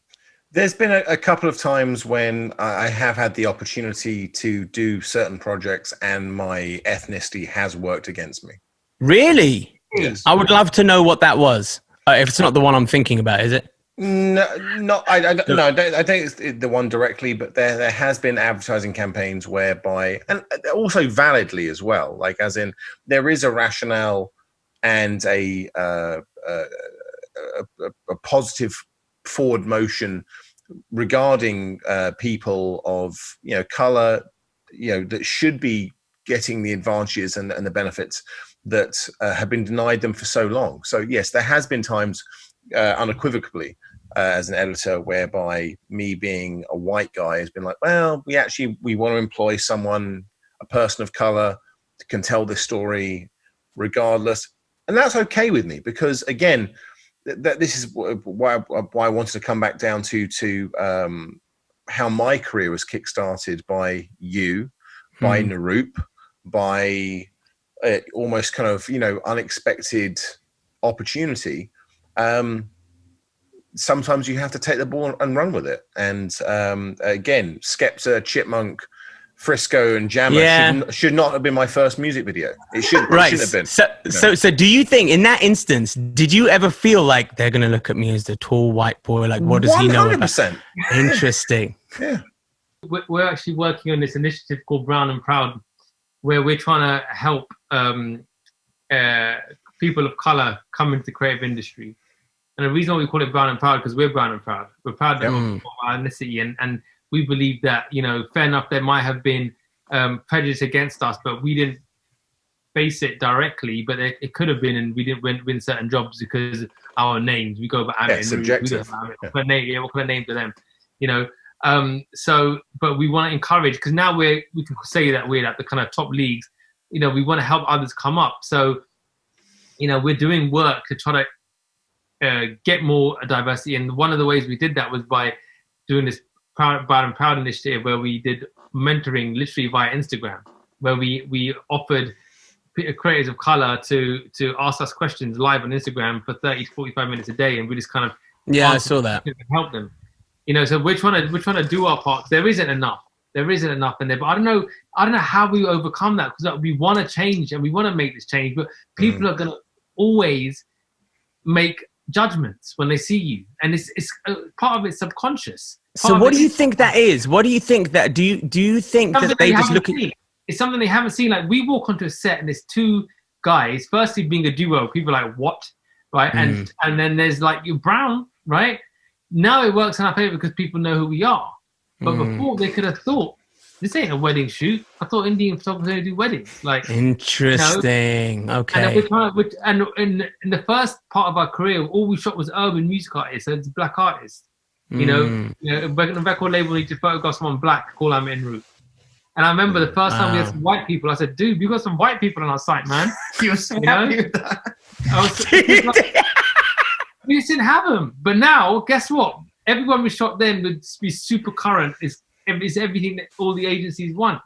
There's been a couple of times when I have had the opportunity to do certain projects and my ethnicity has worked against me. Really? Yes. I would love to know what that was. If it's not the one I'm thinking about, is it? No, I don't think it's the one directly, but there has been advertising campaigns whereby, and also validly as well, like as in there is a rationale and a positive forward motion regarding people of color, that should be getting the advantages and the benefits that have been denied them for so long. So yes, there has been times unequivocally as an editor whereby me being a white guy has been like, well, we want to employ a person of color that can tell this story regardless. And that's okay with me, because again, this is why I wanted to come back down to how my career was kickstarted by you, by Naroop, by almost kind of unexpected opportunity. Sometimes you have to take the ball and run with it. And again, Skepta, Chipmunk, Frisco and Jammer should not have been my first music video. It shouldn't have been. So do you think in that instance, did you ever feel like they're going to look at me as the tall white boy? Like, what does he know about? 100%. Interesting. Yeah. We're actually working on this initiative called Brown and Proud, where we're trying to help people of color come into the creative industry. And the reason why we call it Brown and Proud, because we're brown and proud. We're proud of our ethnicity, and we believe that, you know, fair enough, there might have been prejudice against us, but we didn't face it directly, but it could have been, and we didn't win certain jobs because our names. We go by Amit and subjective. What kind of name to them, you know? So, but we want to encourage, because now we can say that we're at the kind of top leagues. You know, we want to help others come up. So, you know, we're doing work to try to get more diversity. And one of the ways we did that was by doing this Brown and Proud initiative, where we did mentoring literally via Instagram, where we offered creators of color to ask us questions live on Instagram for 30 to 45 minutes a day, and we just kind of I saw that, help them. You know, so we're trying to do our part. There isn't enough in there, but I don't know how we overcome that, because we want to change and we want to make this change, but people are going to always make judgments when they see you, and it's part of it subconscious. So what do you think that is? What do you think that? Do you think that they just look at? It's something they haven't seen. Like, we walk onto a set and there's two guys. Firstly, being a duo, people are like, what, right? And then there's like, you're brown, right? Now it works in our favor because people know who we are. But before, they could have thought, this ain't a wedding shoot. I thought Indian photographers only do weddings. Like, interesting. You know? Okay. And in the first part of our career, all we shot was urban music artists, so it's black artists. You know, a record label needs to photograph someone black, call Amit and Naroop. And I remember the first time we had some white people, I said, dude, we got some white people on our site, man. You were so happy with that. We just didn't have them. But now, guess what? Everyone we shot then would be super current. It's everything that all the agencies want.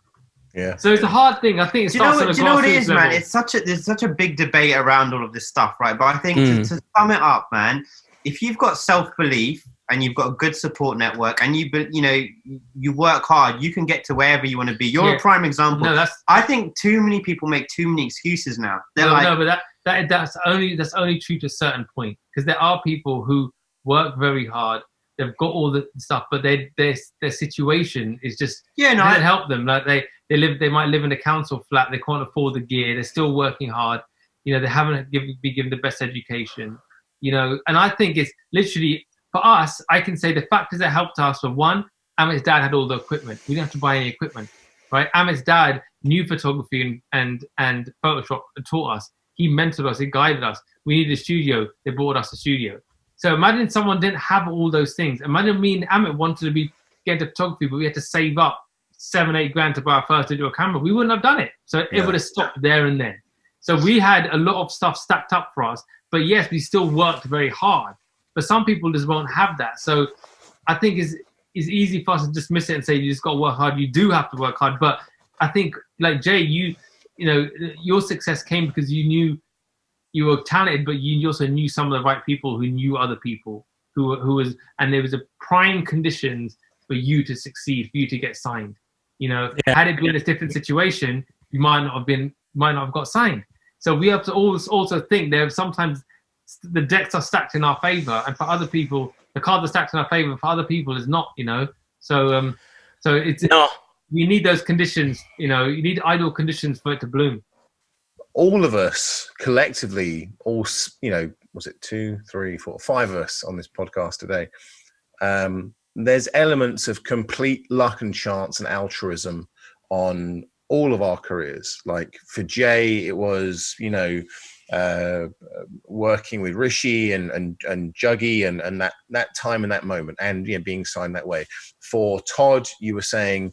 Yeah. So it's a hard thing. I think it's. Do you know what it is, man? There's such a big debate around all of this stuff, right? But I think to sum it up, man, if you've got self-belief and you've got a good support network and you work hard, you can get to wherever you want to be. You're a prime example. No, I think too many people make too many excuses now. But that's only true to a certain point, because there are people who work very hard. They've got all the stuff, but their situation is just doesn't help them. Like they might live in a council flat. They can't afford the gear. They're still working hard. You know, they haven't been given the best education. You know, and I think it's literally, for us, I can say the factors that helped us were, one, Amit's dad had all the equipment. We didn't have to buy any equipment, right? Amit's dad knew photography and Photoshop, taught us. He mentored us. He guided us. We needed a studio. They bought us a studio. So imagine someone didn't have all those things. Imagine me and Amit wanted to get into photography, but we had to save up 7-8 grand to buy our first digital camera. We wouldn't have done it. So it would have stopped there and then. So we had a lot of stuff stacked up for us. But yes, we still worked very hard. But some people just won't have that. So I think it's easy for us to dismiss it and say, you just got to work hard. You do have to work hard. But I think, like Jay, you know, your success came because you knew you were talented, but you also knew some of the right people who knew other people and there was a prime conditions for you to succeed, for you to get signed. You know, had it been a different situation, you might not have got signed. So we have to also think there sometimes the decks are stacked in our favor, and for other people, the cards are stacked in our favor. For other people, it's not. You know, so it's we need those conditions. You know, you need ideal conditions for it to bloom. All of us collectively, was it 2, 3, 4, 5 of us on this podcast today? There's elements of complete luck and chance and altruism on all of our careers. Like for Jay, it was, working with Rishi and Juggy and that time and that moment, and being signed that way. For Todd, you were saying,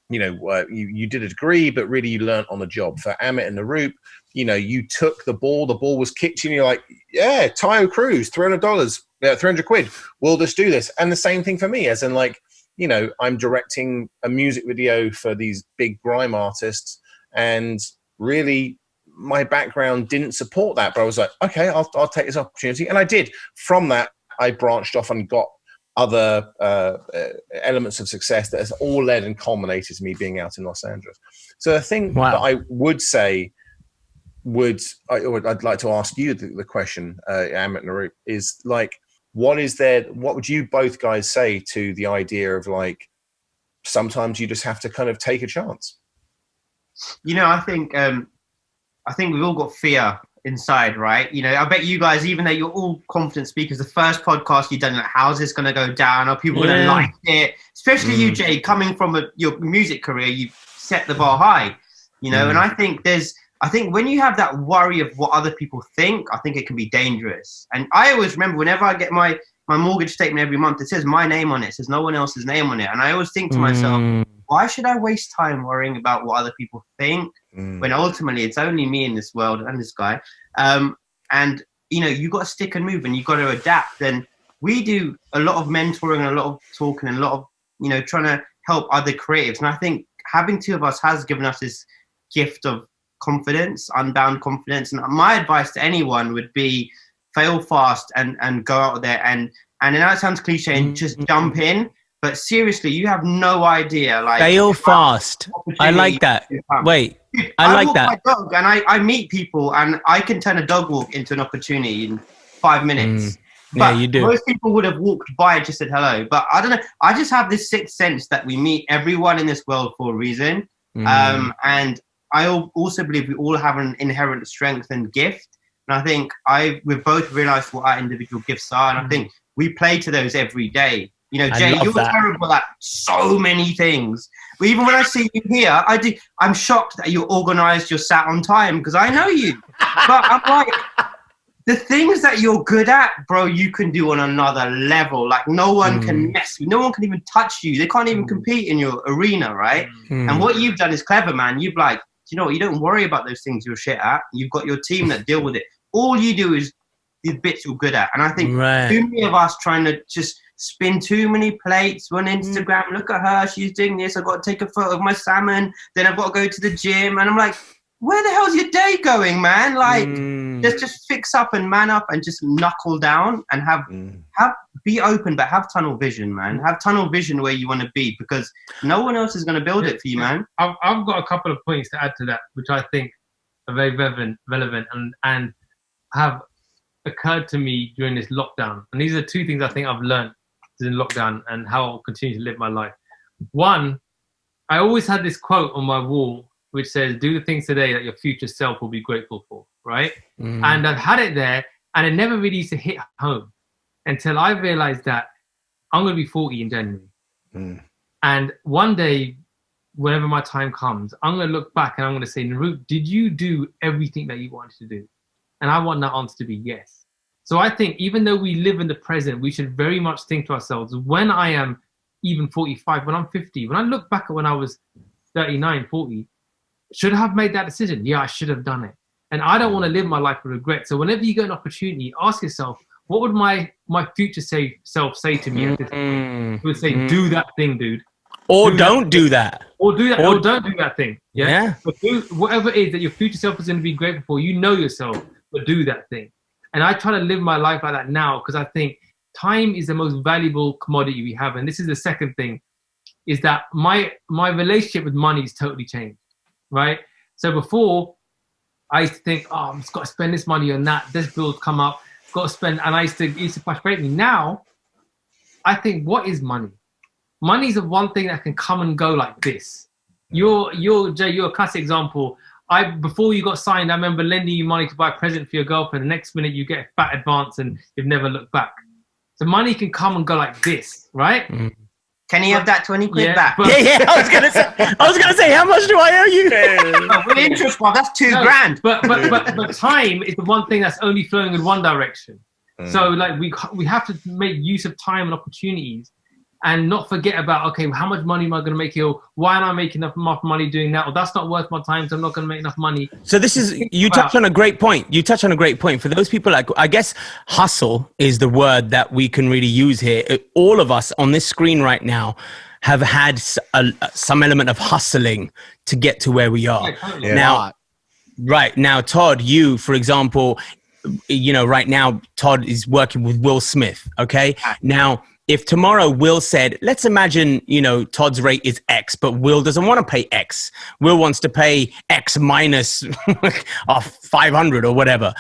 you did a degree, but really you learned on the job. For Amit and Naroop, you took the ball was kicked to you, and you're like, yeah, Tayo Cruz, $300, 300 quid. We'll just do this. And the same thing for me, as in like, I'm directing a music video for these big grime artists, and really my background didn't support that, but I was like, okay, I'll take this opportunity. And I did. From that, I branched off and got other elements of success that has all led and culminated to me being out in Los Angeles. So the thing that I would say I'd like to ask you the question, Amit and Naroop, is like, what would you both guys say to the idea of like, sometimes you just have to kind of take a chance? I think we've all got fear inside, right? I bet you guys, even though you're all confident speakers, the first podcast you've done, like, how's this going to go down? Are people going to like it? Especially you, Jay, coming from your music career, you set the bar high, and I think when you have that worry of what other people think, I think it can be dangerous. And I always remember whenever I get my mortgage statement every month, it says my name on it. It says no one else's name on it. And I always think to myself, why should I waste time worrying about what other people think when ultimately it's only me in this world and this guy? And, you got to stick and move and you got to adapt. And we do a lot of mentoring and a lot of talking and a lot of, trying to help other creatives. And I think having two of us has given us this gift of confidence, unbound confidence. And my advice to anyone would be fail fast and go out there. And I know it sounds cliche and just jump in. But seriously, you have no idea. Like, fail fast. I like that. Wait, I like that. My dog and I meet people and I can turn a dog walk into an opportunity in 5 minutes. Yeah, you do. Most people would have walked by and just said hello. But I don't know. I just have this sixth sense that we meet everyone in this world for a reason. And I also believe we all have an inherent strength and gift. And I think we've both realized what our individual gifts are. And I think we play to those every day. Jay, you're terrible at so many things. But even when I see you here, I'm shocked that you're organized, you're sat on time, because I know you. But I'm like, the things that you're good at, bro, you can do on another level. Like, no one can mess with you. No one can even touch you. They can't even compete in your arena, right? And what you've done is clever, man. You've like, you don't worry about those things you're shit at. You've got your team that deal with it. All you do is the bits you're good at. And I think too many of us trying to just spin too many plates on Instagram. Look at her, she's doing this. I've got to take a photo of my salmon. Then I've got to go to the gym. And I'm like, where the hell's your day going, man? Like, just fix up and man up and just knuckle down and be open, but have tunnel vision, man. Have tunnel vision where you want to be, because no one else is going to build it for you, man. I've got a couple of points to add to that, which I think are very relevant and have occurred to me during this lockdown. And these are two things I think I've learned in lockdown and how I'll continue to live my life. One, I always had this quote on my wall which says, do the things today that your future self will be grateful for, right? And I've had it there and it never really used to hit home until I realized that I'm going to be 40 in January. And one day, whenever my time comes, I'm going to look back and I'm going to say, Naroop, did you do everything that you wanted to do? And I want that answer to be yes. So I think even though we live in the present, we should very much think to ourselves, when I am even 45, when I'm 50, when I look back at when I was 39, 40, should I have made that decision? Yeah, I should have done it. And I don't want to live my life with regret. So whenever you get an opportunity, ask yourself, what would my future self say to me at this point? It would say, do that thing, dude. Or don't do that. Or do that. Or don't do that thing. Yeah. But do whatever it is that your future self is going to be grateful for. You know yourself, but do that thing. And I try to live my life like that now, because I think time is the most valuable commodity we have. And this is the second thing, is that my relationship with money is totally changed, right? So before, I used to think, oh, I've just got to spend this money on that. This bill's come up, got to spend. And it used to frustrate me. Now, I think, what is money? Money is the one thing that can come and go like this. Jay, you're a classic example. Before you got signed, I remember lending you money to buy a present for your girlfriend. The next minute you get a fat advance and you've never looked back. So money can come and go like this, right? Can you have that 20 quid back? Yeah. I was gonna say, how much do I owe you? With interest, well, that's $2,000. But time is the one thing that's only flowing in one direction. So like we have to make use of time and opportunities, and not forget about, okay, how much money am I going to make here? Why am I making enough money doing that? Or that's not worth my time, so I'm not going to make enough money. So this is, you touch on a great point. For those people, like, I guess hustle is the word that we can really use here. All of us on this screen right now have had some element of hustling to get to where we are. Yeah, Now, Todd, you, for example, right now, Todd is working with Will Smith. Okay. Now, if tomorrow Will said, let's imagine, Todd's rate is X, but Will doesn't want to pay X. Will wants to pay X minus 500 or whatever.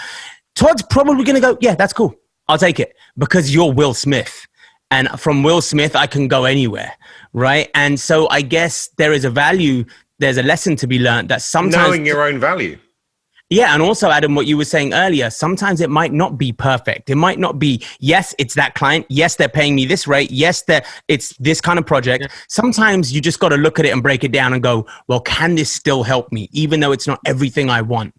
Todd's probably going to go, yeah, that's cool. I'll take it, because you're Will Smith. And from Will Smith, I can go anywhere, right? And so I guess there is a value there's a lesson to be learned that sometimes knowing your own value. Yeah, and also, Adam, what you were saying earlier, sometimes it might not be perfect. It might not be, yes, it's that client. Yes, they're paying me this rate. Yes, it's this kind of project. Yeah. Sometimes you just got to look at it and break it down and go, well, can this still help me? Even though it's not everything I want.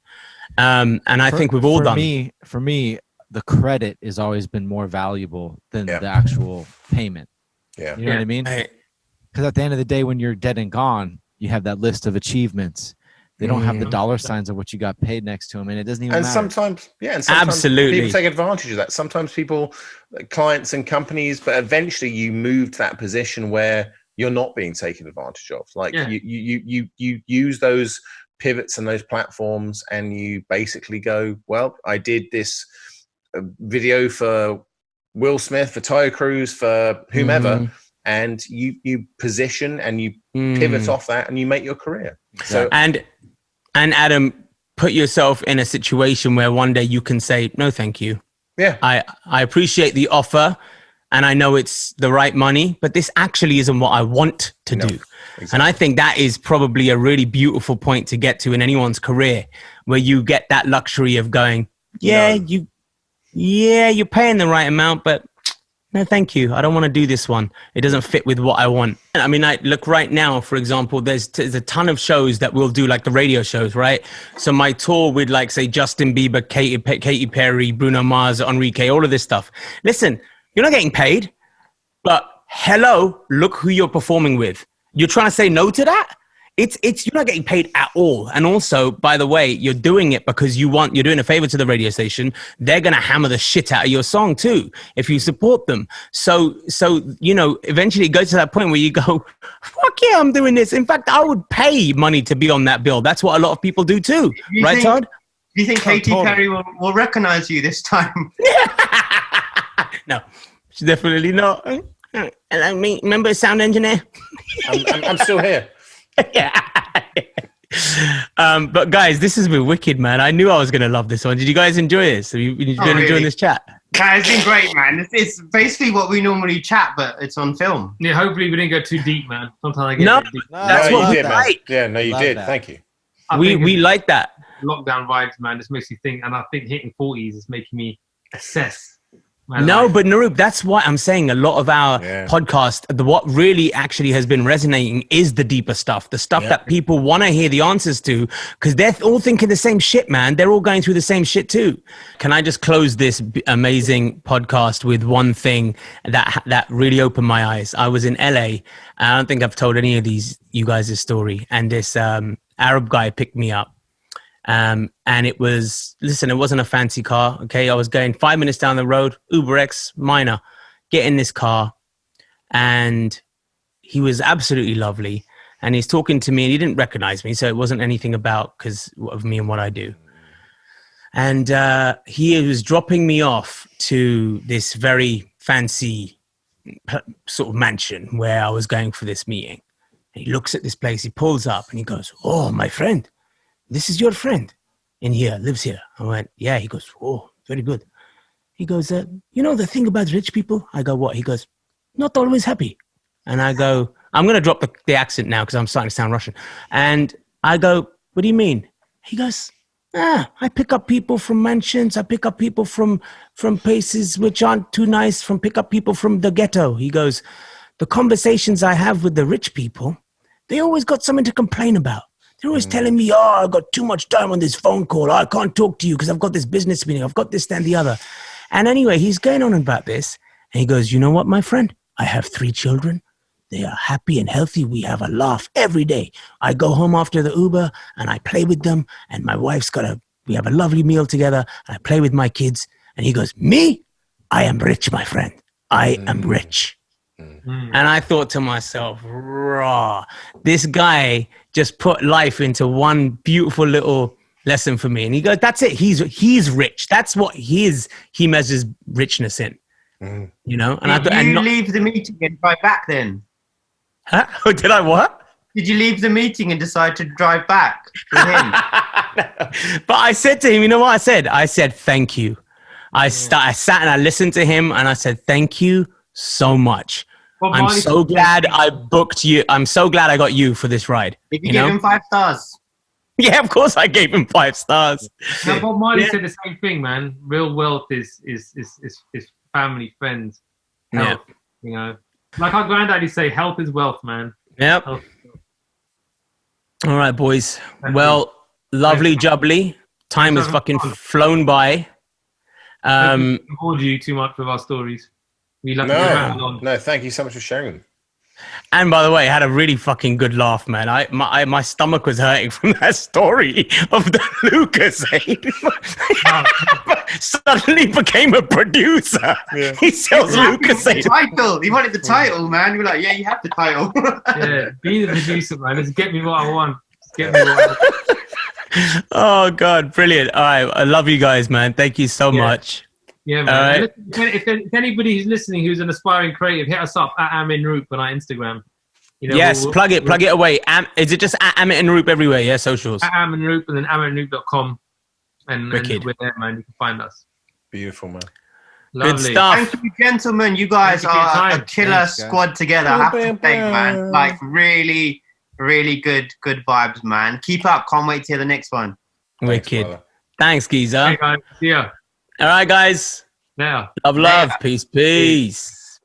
And I think we've all done. For me, the credit has always been more valuable than the actual payment. Yeah. You know what I mean? Because at the end of the day, when you're dead and gone, you have that list of achievements. They don't have the dollar signs of what you got paid next to them, and it doesn't even matter. Sometimes absolutely, people take advantage of that. Sometimes people, clients and companies, but eventually you move to that position where you're not being taken advantage of. Like you use those pivots and those platforms, and you basically go, well, I did this video for Will Smith, for Tyler Cruz, for whomever, and you position and you pivot off that, and you make your career. So And Adam, put yourself in a situation where one day you can say, no, thank you. Yeah. I appreciate the offer and I know it's the right money, but this actually isn't what I want to do. Exactly. And I think that is probably a really beautiful point to get to in anyone's career, where you get that luxury of going, you're paying the right amount, but no, thank you. I don't want to do this one. It doesn't fit with what I want. I mean, I look right now, for example, there's a ton of shows that we'll do, like the radio shows, right? So my tour with, like, say, Justin Bieber, Katy Perry, Bruno Mars, Enrique, all of this stuff. Listen, you're not getting paid, but hello, look who you're performing with. You're trying to say no to that? You're not getting paid at all. And also, by the way, you're doing it because you're doing a favor to the radio station. They're going to hammer the shit out of your song too, if you support them. So, eventually it goes to that point where you go, fuck yeah, I'm doing this. In fact, I would pay money to be on that bill. That's what a lot of people do too. Right, Todd? Do you think Katy Perry will recognize you this time? No, definitely not. Hello, me. Remember sound engineer? I'm still here. Yeah. But guys, this has been wicked, man. I knew I was going to love this one. Did you guys enjoy this? Have you been enjoying this chat? Yeah, it's been great, man. It's basically what we normally chat, but it's on film. Yeah, hopefully we didn't go too deep, man. Sometimes I get deep. That's what we like. Yeah, no, you did. Thank you. We like that. Lockdown vibes, man. This makes you think, and I think hitting 40s is making me assess. But Naroop, that's why I'm saying a lot of our podcast, what really actually has been resonating is the deeper stuff, the stuff that people want to hear the answers to, because they're all thinking the same shit, man. They're all going through the same shit too. Can I just close this amazing podcast with one thing that really opened my eyes? I was in LA. I don't think I've told any of you guys' story. And this Arab guy picked me up. And it wasn't a fancy car. Okay. I was going 5 minutes down the road, Uber X minor, get in this car, and he was absolutely lovely. And he's talking to me and he didn't recognize me. So it wasn't anything because of me and what I do. And, he was dropping me off to this very fancy sort of mansion where I was going for this meeting. And he looks at this place, he pulls up and he goes, "Oh, my friend. This is your friend in here, lives here." I went, "Yeah." He goes, "Oh, very good." He goes, "You know the thing about rich people?" I go, "What?" He goes, "Not always happy." And I go, I'm going to drop the accent now because I'm starting to sound Russian. And I go, "What do you mean?" He goes, "I pick up people from mansions. I pick up people from places which aren't too nice, pick up people from the ghetto." He goes, "The conversations I have with the rich people, they always got something to complain about. They're always telling me, I've got too much time on this phone call. I can't talk to you because I've got this business meeting. I've got this, that, and the other." And anyway, he's going on about this. And he goes, "You know what, my friend? I have 3 children. They are happy and healthy. We have a laugh every day. I go home after the Uber and I play with them. And my wife's we have a lovely meal together. And I play with my kids." And he goes, "Me? I am rich, my friend. I am rich." And I thought to myself, raw, this guy just put life into one beautiful little lesson for me. And he goes, that's it. He's rich. That's what he measures richness in, you know? And Did you leave the meeting and drive back then? Huh? Did I what? Did you leave the meeting and decide to drive back with him? But I said to him, you know what I said? I said, thank you. I sat and I listened to him and I said, thank you so much. Bob I'm Marley so said the glad same I booked you. I'm so glad I got you for this ride. If you You give know? him 5 stars. Yeah, of course I gave him 5 stars. thing. No, Bob Marley Yeah. said the same thing, man. Real wealth is family, friends, health. You know, like our granddad used to say, health is wealth, man. Yep. Health. All right, boys. Thank Well, lovely Thank you. jubbly. Time Thanks has for fucking having me on. flown by. Don't bored you too much with our stories. We like to ramble on. No, thank you so much for sharing them. And by the way, I had a really fucking good laugh, man. My stomach was hurting from that story of the Lucas. Suddenly became a producer. Yeah. He sells Lucas. The title. He wanted the title, man. We're like, yeah, you have the title. Yeah, be the producer, man. Just get me what I want. Just get me what I want. Oh God, brilliant! All right, I love you guys, man. Thank you so much. Yeah, man. All right. If anybody who's listening who's an aspiring creative, hit us up at Amit and Naroop on our Instagram. You know, Yes, plug it away. Is it just at Amit and Naroop everywhere? Yeah, socials. At Amit and Naroop and then amitandnaroop.com. And we're there, man. You can find us. Beautiful, man. Lovely. Good stuff. Thank you, gentlemen. You guys Thank you for your are a time. killer Thanks, guys. squad together. I have to think, man. Like, really, really good vibes, man. Keep up. Can't wait to hear the next one. Wicked. brother. Thanks, Geezer. Hey, guys. See ya. All right, guys. Now. Love. Peace. Peace.